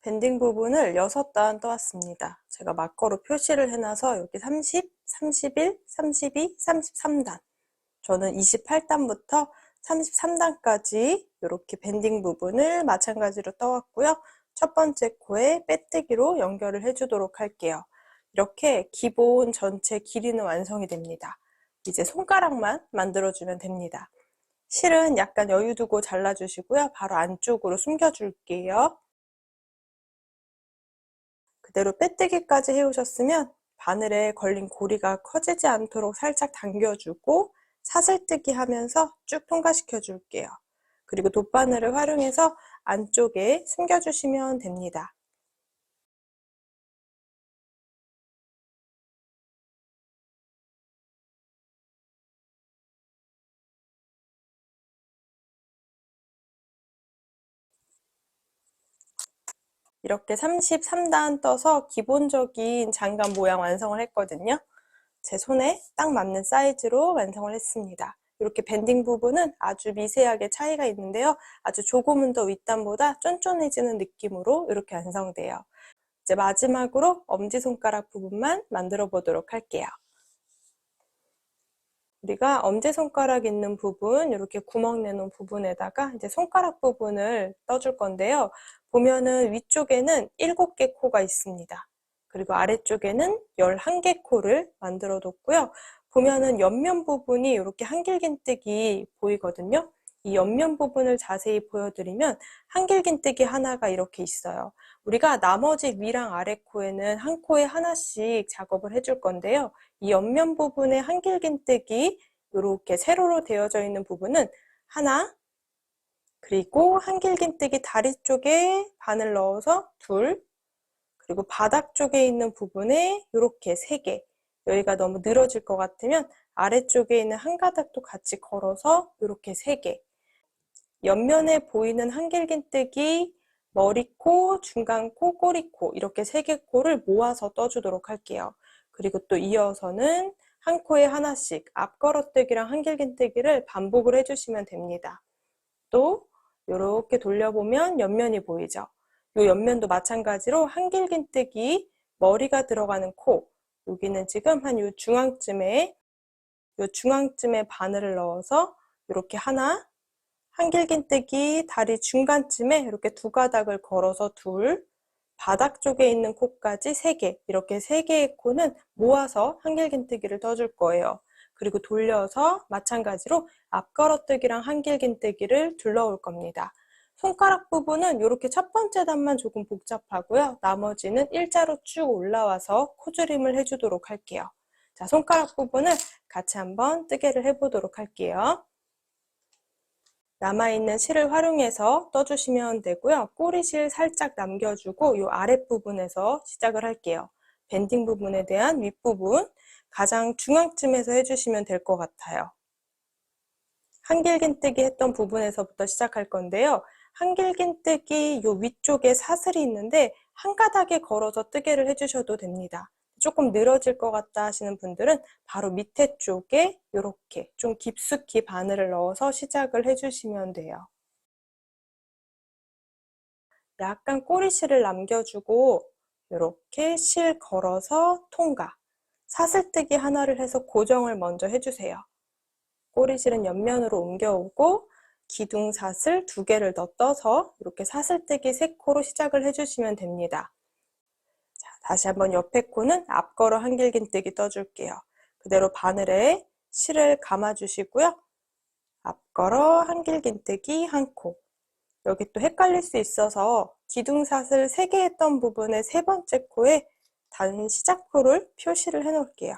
밴딩 부분을 6단 떠왔습니다. 제가 마커로 표시를 해놔서 여기 30, 31, 32, 33단 저는 28단부터 33단까지 이렇게 밴딩 부분을 마찬가지로 떠왔고요. 첫 번째 코에 빼뜨기로 연결을 해주도록 할게요. 이렇게 기본 전체 길이는 완성이 됩니다. 이제 손가락만 만들어주면 됩니다. 실은 약간 여유 두고 잘라주시고요. 바로 안쪽으로 숨겨줄게요. 그대로 빼뜨기까지 해오셨으면 바늘에 걸린 고리가 커지지 않도록 살짝 당겨주고 사슬뜨기 하면서 쭉 통과시켜 줄게요. 그리고 돗바늘을 활용해서 안쪽에 숨겨주시면 됩니다. 이렇게 33단 떠서 기본적인 장갑 모양 완성을 했거든요. 제 손에 딱 맞는 사이즈로 완성을 했습니다. 이렇게 밴딩 부분은 아주 미세하게 차이가 있는데요. 아주 조금은 더 윗단보다 쫀쫀해지는 느낌으로 이렇게 완성돼요. 이제 마지막으로 엄지손가락 부분만 만들어 보도록 할게요. 우리가 엄지손가락 있는 부분, 이렇게 구멍 내놓은 부분에다가 이제 손가락 부분을 떠줄 건데요. 보면은 위쪽에는 7개 코가 있습니다. 그리고 아래쪽에는 11개 코를 만들어 뒀고요. 보면은 옆면 부분이 이렇게 한길긴뜨기 보이거든요. 이 옆면 부분을 자세히 보여드리면 한길긴뜨기 하나가 이렇게 있어요. 우리가 나머지 위랑 아래 코에는 한 코에 하나씩 작업을 해줄 건데요. 이 옆면 부분의 한길긴뜨기 이렇게 세로로 되어져 있는 부분은 하나, 그리고 한길긴뜨기 다리 쪽에 바늘 넣어서 둘, 그리고 바닥 쪽에 있는 부분에 이렇게 3개. 여기가 너무 늘어질 것 같으면 아래쪽에 있는 한 가닥도 같이 걸어서 이렇게 3개. 옆면에 보이는 한길긴뜨기, 머리코, 중간코, 꼬리코 이렇게 3개 코를 모아서 떠주도록 할게요. 그리고 또 이어서는 한 코에 하나씩 앞걸어뜨기랑 한길긴뜨기를 반복을 해주시면 됩니다. 또 이렇게 돌려보면 옆면이 보이죠? 이 옆면도 마찬가지로 한길긴뜨기, 머리가 들어가는 코, 여기는 지금 한 요 중앙쯤에 바늘을 넣어서 이렇게 하나, 한길긴뜨기 다리 중간쯤에 이렇게 2가닥을 걸어서 둘, 바닥 쪽에 있는 코까지 3개, 이렇게 3개의 코는 모아서 한길긴뜨기를 떠줄 거예요. 그리고 돌려서 마찬가지로 앞걸어뜨기랑 한길긴뜨기를 둘러올 겁니다. 손가락 부분은 이렇게 첫 번째 단만 조금 복잡하고요. 나머지는 일자로 쭉 올라와서 코줄임을 해주도록 할게요. 자, 손가락 부분을 같이 한번 뜨개를 해보도록 할게요. 남아있는 실을 활용해서 떠주시면 되고요. 꼬리실 살짝 남겨주고 이 아랫부분에서 시작을 할게요. 밴딩 부분에 대한 윗부분, 가장 중앙쯤에서 해주시면 될 것 같아요. 한길긴뜨기 했던 부분에서부터 시작할 건데요. 한길긴뜨기 요 위쪽에 사슬이 있는데 한 가닥에 걸어서 뜨개를 해주셔도 됩니다. 조금 늘어질 것 같다 하시는 분들은 바로 밑에 쪽에 이렇게 좀 깊숙이 바늘을 넣어서 시작을 해주시면 돼요. 약간 꼬리실을 남겨주고 이렇게 실 걸어서 통과. 사슬뜨기 하나를 해서 고정을 먼저 해주세요. 꼬리실은 옆면으로 옮겨오고 기둥사슬 2개를 더 떠서 이렇게 사슬뜨기 3코로 시작을 해주시면 됩니다. 자, 다시 한번 옆에 코는 앞걸어 한길긴뜨기 떠줄게요. 그대로 바늘에 실을 감아주시고요. 앞걸어 한길긴뜨기 1코. 여기 또 헷갈릴 수 있어서 기둥사슬 3개 했던 부분의 3번째 코에 단 시작코를 표시를 해 놓을게요.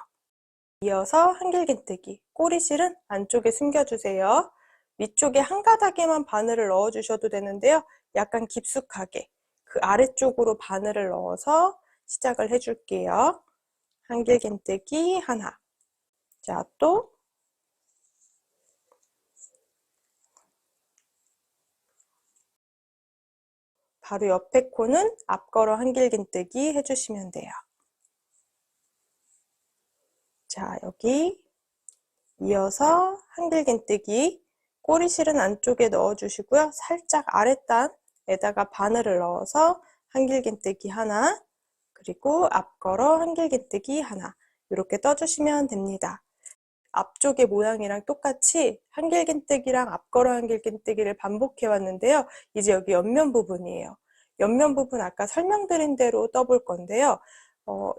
이어서 한길긴뜨기, 꼬리실은 안쪽에 숨겨주세요. 위쪽에 한 가닥에만 바늘을 넣어주셔도 되는데요. 약간 깊숙하게 그 아래쪽으로 바늘을 넣어서 시작을 해줄게요. 한길긴뜨기 하나. 자, 또 바로 옆에 코는 앞걸어 한길긴뜨기 해주시면 돼요. 자, 여기 이어서 한길긴뜨기, 꼬리실은 안쪽에 넣어주시고요. 살짝 아랫단에다가 바늘을 넣어서 한길긴뜨기 하나, 그리고 앞걸어 한길긴뜨기 하나, 이렇게 떠주시면 됩니다. 앞쪽의 모양이랑 똑같이 한길긴뜨기랑 앞걸어 한길긴뜨기를 반복해 왔는데요. 이제 여기 옆면 부분이에요. 옆면 부분 아까 설명드린 대로 떠볼 건데요.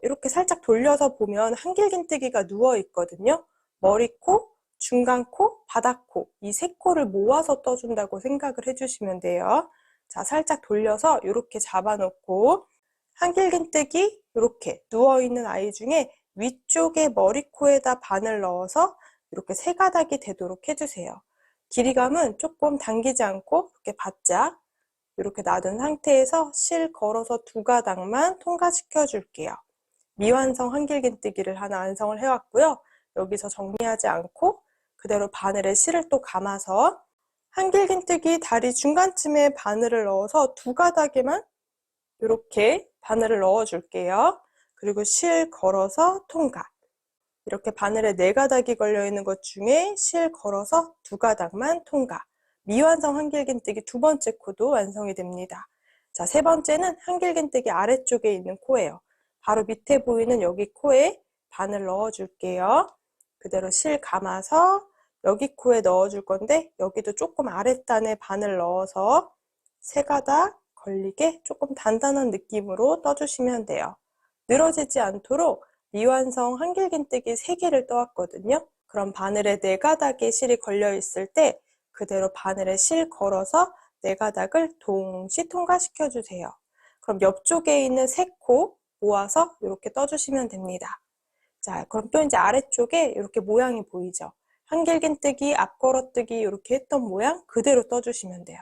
이렇게 살짝 돌려서 보면 한길긴뜨기가 누워 있거든요. 머리코, 중간코, 바닥코 이 3코를 모아서 떠준다고 생각을 해주시면 돼요. 자, 살짝 돌려서 이렇게 잡아놓고 한길긴뜨기 이렇게 누워있는 아이 중에 위쪽에 머리코에다 바늘 넣어서 이렇게 3가닥이 되도록 해주세요. 길이감은 조금 당기지 않고 이렇게 바짝 이렇게 놔둔 상태에서 실 걸어서 2가닥만 통과시켜 줄게요. 미완성 한길긴뜨기를 하나 완성을 해왔고요. 여기서 정리하지 않고 그대로 바늘에 실을 또 감아서 한길긴뜨기 다리 중간쯤에 바늘을 넣어서 2가닥에만 이렇게 바늘을 넣어 줄게요. 그리고 실 걸어서 통과. 이렇게 바늘에 4가닥이 걸려 있는 것 중에 실 걸어서 2가닥만 통과. 미완성 한길긴뜨기 2번째 코도 완성이 됩니다. 자, 3번째는 한길긴뜨기 아래쪽에 있는 코예요. 바로 밑에 보이는 여기 코에 바늘 넣어 줄게요. 그대로 실 감아서 여기 코에 넣어 줄 건데 여기도 조금 아랫단에 바늘 넣어서 3가닥 걸리게 조금 단단한 느낌으로 떠주시면 돼요. 늘어지지 않도록 미완성 한길긴뜨기 3개를 떠왔거든요. 그럼 바늘에 4가닥의 실이 걸려 있을 때 그대로 바늘에 실 걸어서 4가닥을 동시 통과시켜 주세요. 그럼 옆쪽에 있는 3코 모아서 이렇게 떠주시면 됩니다. 자, 그럼 또 이제 아래쪽에 이렇게 모양이 보이죠? 한길긴뜨기, 앞걸어뜨기 이렇게 했던 모양 그대로 떠주시면 돼요.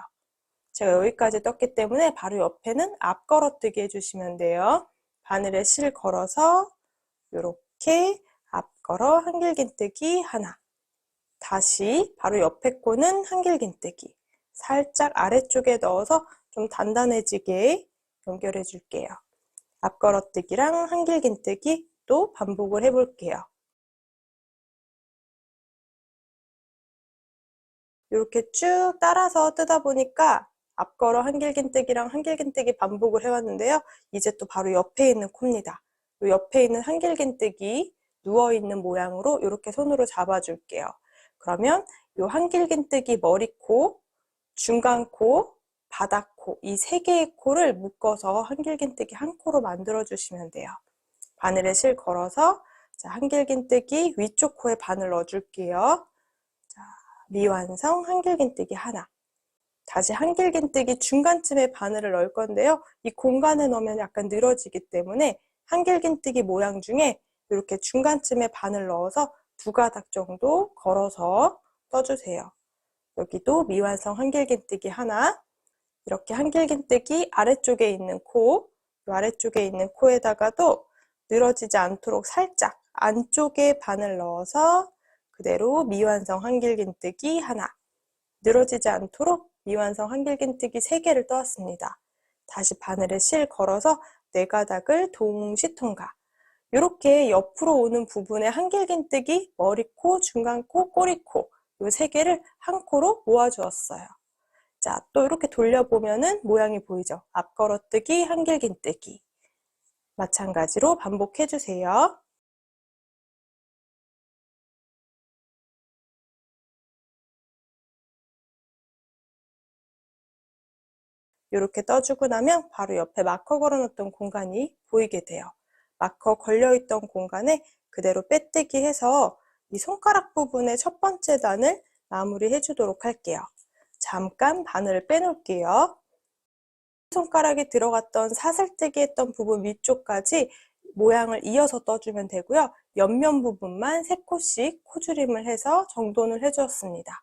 제가 여기까지 떴기 때문에 바로 옆에는 앞걸어뜨기 해주시면 돼요. 바늘에 실 걸어서 이렇게 앞걸어 한길긴뜨기 하나, 다시 바로 옆에 코는 한길긴뜨기, 살짝 아래쪽에 넣어서 좀 단단해지게 연결해 줄게요. 앞걸어뜨기랑 한길긴뜨기 또 반복을 해볼게요. 이렇게 쭉 따라서 뜨다 보니까 앞걸어 한길긴뜨기랑 한길긴뜨기 반복을 해왔는데요. 이제 또 바로 옆에 있는 코입니다. 이 옆에 있는 한길긴뜨기 누워있는 모양으로 이렇게 손으로 잡아줄게요. 그러면 이 한길긴뜨기 머리코, 중간코, 바닥코 이 세 개의 코를 묶어서 한길긴뜨기 한 코로 만들어 주시면 돼요. 바늘에 실 걸어서 한길긴뜨기 위쪽 코에 바늘 넣어줄게요. 미완성 한길긴뜨기 하나, 다시 한길긴뜨기 중간쯤에 바늘을 넣을 건데요. 이 공간에 넣으면 약간 늘어지기 때문에 한길긴뜨기 모양 중에 이렇게 중간쯤에 바늘 넣어서 두 가닥 정도 걸어서 떠주세요. 여기도 미완성 한길긴뜨기 하나, 이렇게 한길긴뜨기 아래쪽에 있는 코, 이 아래쪽에 있는 코에다가도 늘어지지 않도록 살짝 안쪽에 바늘 넣어서 그대로 미완성 한길긴뜨기 하나, 늘어지지 않도록 미완성 한길긴뜨기 3개를 떠왔습니다. 다시 바늘에 실 걸어서 4가닥을 동시 통과. 이렇게 옆으로 오는 부분에 한길긴뜨기, 머리코, 중간코, 꼬리코 이 3개를 한 코로 모아주었어요. 자, 또 이렇게 돌려보면은 모양이 보이죠? 앞걸어뜨기, 한길긴뜨기. 마찬가지로 반복해주세요. 이렇게 떠주고 나면 바로 옆에 마커 걸어놓던 공간이 보이게 돼요. 마커 걸려있던 공간에 그대로 빼뜨기 해서 이 손가락 부분의 첫 번째 단을 마무리 해주도록 할게요. 잠깐 바늘을 빼놓을게요. 손가락이 들어갔던 사슬뜨기 했던 부분 위쪽까지 모양을 이어서 떠주면 되고요. 옆면 부분만 3코씩 코줄임을 해서 정돈을 해주었습니다.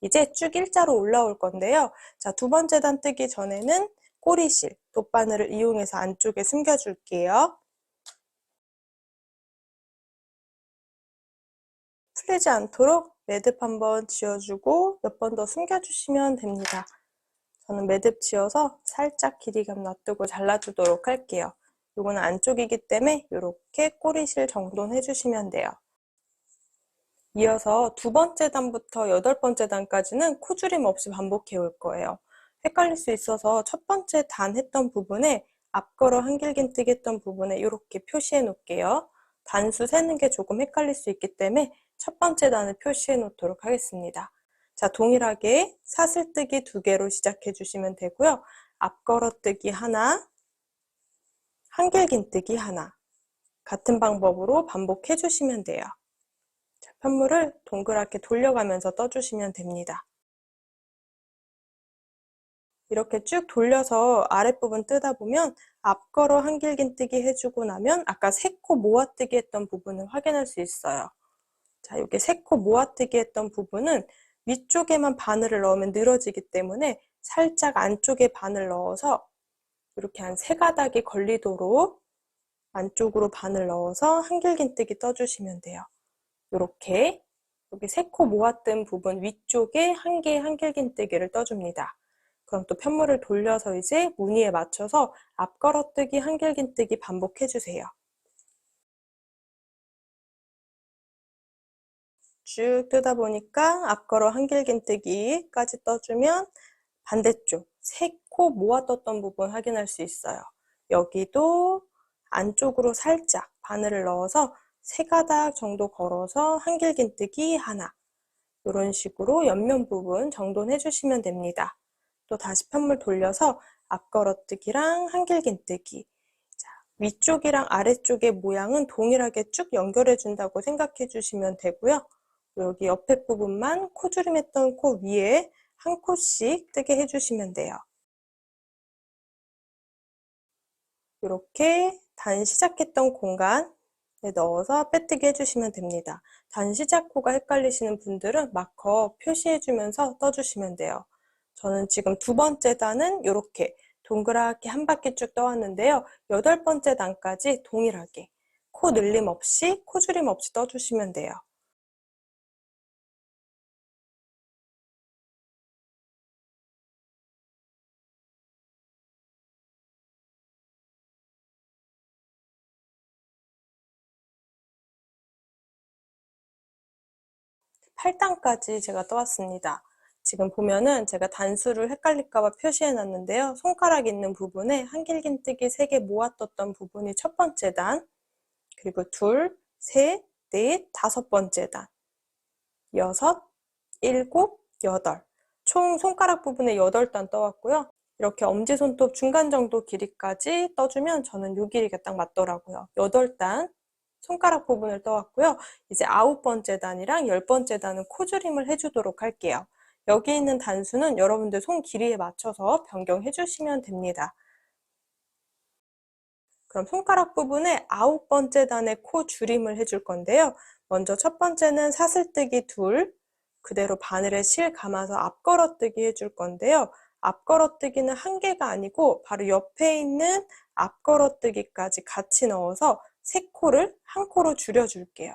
이제 쭉 일자로 올라올 건데요. 자, 두 번째 단 뜨기 전에는 꼬리실, 돗바늘을 이용해서 안쪽에 숨겨줄게요. 풀리지 않도록 매듭 한번 지어주고 몇 번 더 숨겨주시면 됩니다. 저는 매듭 지어서 살짝 길이감 놔두고 잘라주도록 할게요. 이거는 안쪽이기 때문에 이렇게 꼬리실 정돈해 주시면 돼요. 이어서 두 번째 단부터 8번째 단까지는 코줄임 없이 반복해 올 거예요. 헷갈릴 수 있어서 첫 번째 단 했던 부분에 앞걸어 한길긴뜨기 했던 부분에 이렇게 표시해 놓을게요. 단수 세는 게 조금 헷갈릴 수 있기 때문에 첫 번째 단을 표시해 놓도록 하겠습니다. 자, 동일하게 사슬뜨기 2개로 시작해 주시면 되고요. 앞걸어뜨기 하나, 한길긴뜨기 하나 같은 방법으로 반복해 주시면 돼요. 자, 편물을 동그랗게 돌려가면서 떠주시면 됩니다. 이렇게 쭉 돌려서 아랫부분 뜨다 보면 앞걸어 한길긴뜨기 해주고 나면 아까 3코 모아뜨기 했던 부분을 확인할 수 있어요. 자, 이렇게 3코 모아뜨기 했던 부분은 위쪽에만 바늘을 넣으면 늘어지기 때문에 살짝 안쪽에 바늘 넣어서 이렇게 한 3가닥이 걸리도록 안쪽으로 바늘 넣어서 한길긴뜨기 떠주시면 돼요. 이렇게 여기 3코 모았던 부분 위쪽에 1개의 한길긴뜨기를 떠줍니다. 그럼 또 편물을 돌려서 이제 무늬에 맞춰서 앞걸어뜨기, 한길긴뜨기 반복해주세요. 쭉 뜨다 보니까 앞걸어 한길긴뜨기까지 떠주면 반대쪽 3코 모아 떴던 부분 확인할 수 있어요. 여기도 안쪽으로 살짝 바늘을 넣어서 3가닥 정도 걸어서 한길긴뜨기 하나, 이런 식으로 옆면 부분 정돈해 주시면 됩니다. 또 다시 편물 돌려서 앞걸어뜨기랑 한길긴뜨기, 자, 위쪽이랑 아래쪽의 모양은 동일하게 쭉 연결해 준다고 생각해 주시면 되고요. 여기 옆에 부분만 코주름 했던 코 위에 한 코씩 뜨게 해주시면 돼요. 이렇게 단 시작했던 공간 네, 넣어서 빼뜨기 해주시면 됩니다. 단시작코가 헷갈리시는 분들은 마커 표시해주면서 떠주시면 돼요. 저는 지금 두 번째 단은 이렇게 동그랗게 한 바퀴 쭉 떠왔는데요. 8번째 단까지 동일하게 코 늘림 없이, 코 줄임 없이 떠주시면 돼요. 팔 단까지 제가 떠왔습니다. 지금 보면은 제가 단수를 헷갈릴까봐 표시해 놨는데요. 손가락 있는 부분에 한길긴뜨기 3개 모아 떴던 부분이 첫 번째 단, 그리고 둘, 셋, 넷, 5번째 단, 6, 7, 8. 총 손가락 부분에 8단 떠왔고요. 이렇게 엄지손톱 중간 정도 길이까지 떠주면 저는 요 길이가 딱 맞더라고요. 8단 손가락 부분을 떠왔고요. 이제 9번째 단이랑 10번째 단은 코줄임을 해주도록 할게요. 여기 있는 단수는 여러분들 손 길이에 맞춰서 변경해 주시면 됩니다. 그럼 손가락 부분에 9번째 단에 코 줄임을 해줄 건데요. 먼저 첫 번째는 사슬뜨기 둘, 그대로 바늘에 실 감아서 앞걸어뜨기 해줄 건데요. 앞걸어뜨기는 한 개가 아니고 바로 옆에 있는 앞걸어뜨기까지 같이 넣어서 세 코를 한 코로 줄여줄게요.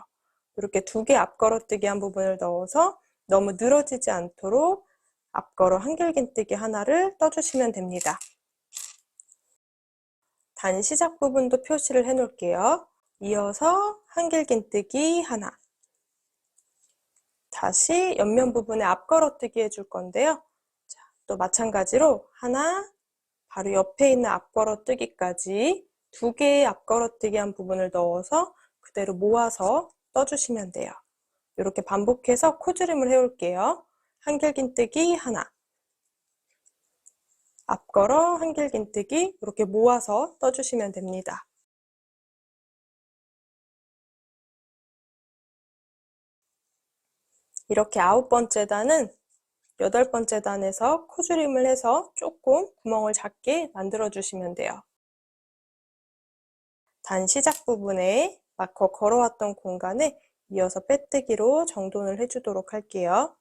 이렇게 2개 앞걸어뜨기 한 부분을 넣어서 너무 늘어지지 않도록 앞걸어 한길긴뜨기 하나를 떠주시면 됩니다. 단 시작 부분도 표시를 해 놓을게요. 이어서 한길긴뜨기 하나. 다시 옆면 부분에 앞걸어뜨기 해줄 건데요. 자, 또 마찬가지로 하나, 바로 옆에 있는 앞걸어뜨기까지 2개의 앞걸어뜨기 한 부분을 넣어서 그대로 모아서 떠주시면 돼요. 이렇게 반복해서 코줄임을 해올게요. 한길긴뜨기 하나, 앞걸어 한길긴뜨기 이렇게 모아서 떠주시면 됩니다. 이렇게 9번째 단은 8번째 단에서 코줄임을 해서 조금 구멍을 작게 만들어 주시면 돼요. 단 시작 부분에 마커 걸어왔던 공간에 이어서 빼뜨기로 정돈을 해주도록 할게요.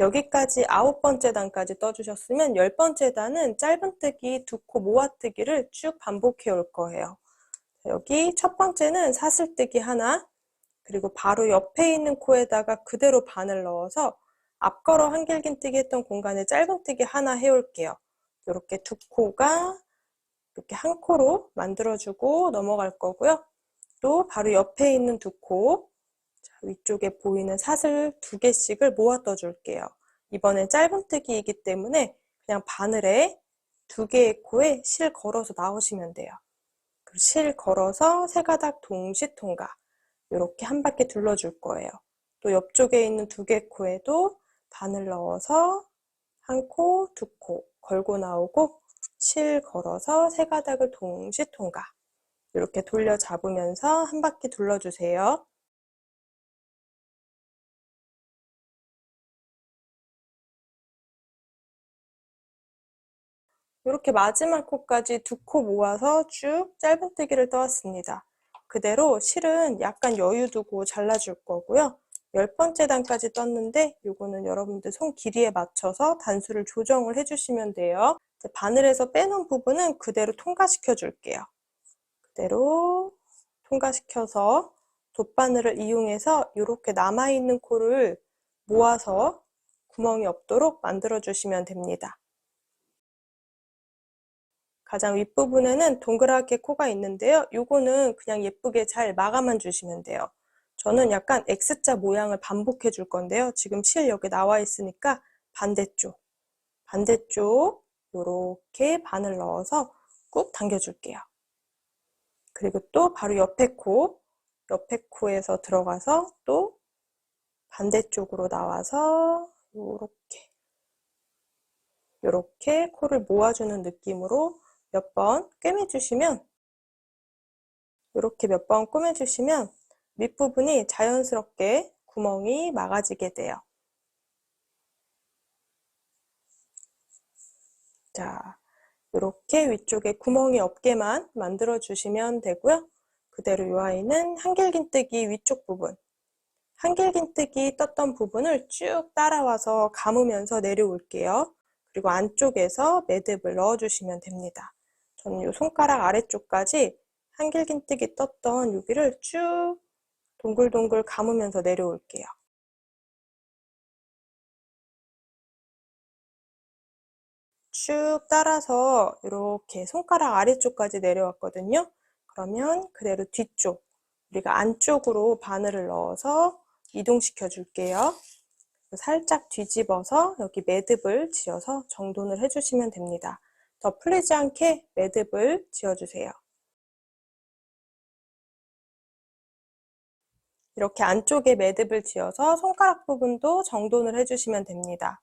여기까지 9번째 단까지 떠주셨으면 10번째 단은 짧은뜨기 2코 모아뜨기를 쭉 반복해 올 거예요. 여기 첫 번째는 사슬뜨기 하나, 그리고 바로 옆에 있는 코에다가 그대로 바늘 넣어서 앞걸어 한길긴뜨기 했던 공간에 짧은뜨기 하나 해올게요. 이렇게 2코가 이렇게 한 코로 만들어주고 넘어갈 거고요. 또 바로 옆에 있는 2코, 위쪽에 보이는 사슬 2개씩을 모아 떠줄게요. 이번엔 짧은뜨기이기 때문에 그냥 바늘에 2개의 코에 실 걸어서 나오시면 돼요. 실 걸어서 3가닥 동시 통과. 이렇게 한 바퀴 둘러줄 거예요. 또 옆쪽에 있는 2개 코에도 바늘 넣어서 한 코, 2코 걸고 나오고 실 걸어서 3가닥을 동시 통과. 이렇게 돌려 잡으면서 한 바퀴 둘러주세요. 이렇게 마지막 코까지 2코 모아서 쭉 짧은뜨기를 떠왔습니다. 그대로 실은 약간 여유 두고 잘라줄 거고요. 10번째 단까지 떴는데 이거는 여러분들 손 길이에 맞춰서 단수를 조정을 해주시면 돼요. 바늘에서 빼놓은 부분은 그대로 통과시켜 줄게요. 그대로 통과시켜서 돗바늘을 이용해서 이렇게 남아있는 코를 모아서 구멍이 없도록 만들어 주시면 됩니다. 가장 윗부분에는 동그랗게 코가 있는데요. 요거는 그냥 예쁘게 잘 마감만 주시면 돼요. 저는 약간 X자 모양을 반복해 줄 건데요. 지금 실 여기 나와 있으니까 반대쪽 요렇게 바늘 넣어서 꾹 당겨줄게요. 그리고 또 바로 옆에 코에서 들어가서 또 반대쪽으로 나와서 요렇게 코를 모아주는 느낌으로 몇 번 꿰매주시면 이렇게 몇 번 꿰매주시면 밑부분이 자연스럽게 구멍이 막아지게 돼요. 자, 이렇게 위쪽에 구멍이 없게만 만들어 주시면 되고요. 그대로 이 아이는 한길긴뜨기 위쪽 부분, 한길긴뜨기 떴던 부분을 쭉 따라와서 감으면서 내려올게요. 그리고 안쪽에서 매듭을 넣어주시면 됩니다. 저는 이 손가락 아래쪽까지 한길긴뜨기 떴던 여기를 쭉 동글동글 감으면서 내려올게요. 쭉 따라서 이렇게 손가락 아래쪽까지 내려왔거든요. 그러면 그대로 뒤쪽, 우리가 안쪽으로 바늘을 넣어서 이동시켜 줄게요. 살짝 뒤집어서 여기 매듭을 지어서 정돈을 해주시면 됩니다. 더 풀리지 않게 매듭을 지어주세요. 이렇게 안쪽에 매듭을 지어서 손가락 부분도 정돈을 해주시면 됩니다.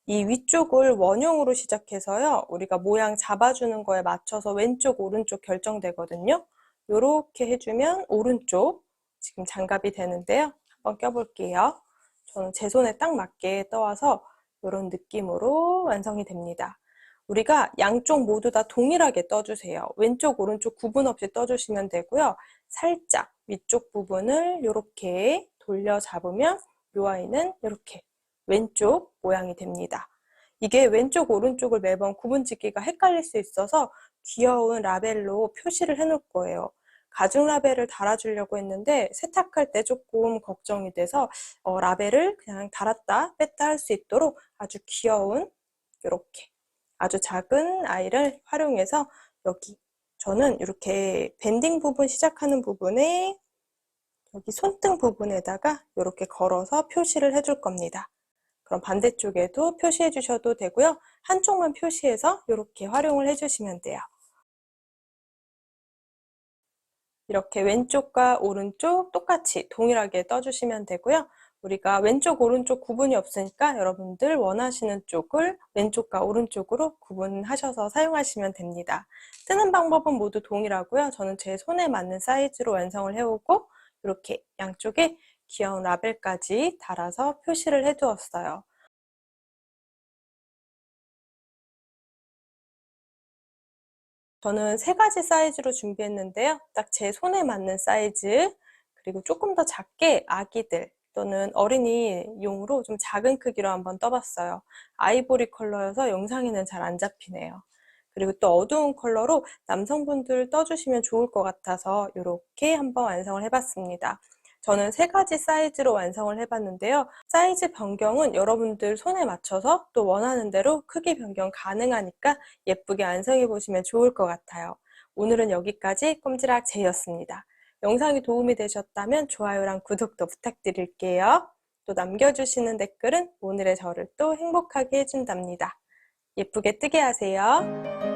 이 위쪽을 원형으로 시작해서요, 우리가 모양 잡아주는 거에 맞춰서 왼쪽, 오른쪽 결정되거든요. 이렇게 해주면 오른쪽 지금 장갑이 되는데요. 한번 껴볼게요. 저는 제 손에 딱 맞게 떠와서 이런 느낌으로 완성이 됩니다. 우리가 양쪽 모두 다 동일하게 떠주세요. 왼쪽, 오른쪽 구분 없이 떠주시면 되고요. 살짝 위쪽 부분을 이렇게 돌려 잡으면 이 아이는 이렇게 왼쪽 모양이 됩니다. 이게 왼쪽, 오른쪽을 매번 구분짓기가 헷갈릴 수 있어서 귀여운 라벨로 표시를 해놓을 거예요. 가죽 라벨을 달아주려고 했는데 세탁할 때 조금 걱정이 돼서 라벨을 그냥 달았다 뺐다 할 수 있도록 아주 귀여운 이렇게 아주 작은 아이를 활용해서 여기 저는 이렇게 밴딩 부분 시작하는 부분에 여기 손등 부분에다가 이렇게 걸어서 표시를 해줄 겁니다. 그럼 반대쪽에도 표시해 주셔도 되고요. 한쪽만 표시해서 이렇게 활용을 해주시면 돼요. 이렇게 왼쪽과 오른쪽 똑같이 동일하게 떠주시면 되고요. 우리가 왼쪽, 오른쪽 구분이 없으니까 여러분들 원하시는 쪽을 왼쪽과 오른쪽으로 구분하셔서 사용하시면 됩니다. 뜨는 방법은 모두 동일하고요. 저는 제 손에 맞는 사이즈로 완성을 해오고 이렇게 양쪽에 귀여운 라벨까지 달아서 표시를 해두었어요. 저는 3가지 사이즈로 준비했는데요. 딱 제 손에 맞는 사이즈, 그리고 조금 더 작게 아기들 또는 어린이용으로 좀 작은 크기로 한번 떠봤어요. 아이보리 컬러여서 영상에는 잘 안 잡히네요. 그리고 또 어두운 컬러로 남성분들 떠주시면 좋을 것 같아서 이렇게 한번 완성을 해봤습니다. 저는 3가지 사이즈로 완성을 해봤는데요. 사이즈 변경은 여러분들 손에 맞춰서 또 원하는 대로 크기 변경 가능하니까 예쁘게 완성해 보시면 좋을 것 같아요. 오늘은 여기까지 꼼지락 제이였습니다. 영상이 도움이 되셨다면 좋아요랑 구독도 부탁드릴게요. 또 남겨주시는 댓글은 오늘의 저를 또 행복하게 해준답니다. 예쁘게 뜨게 하세요.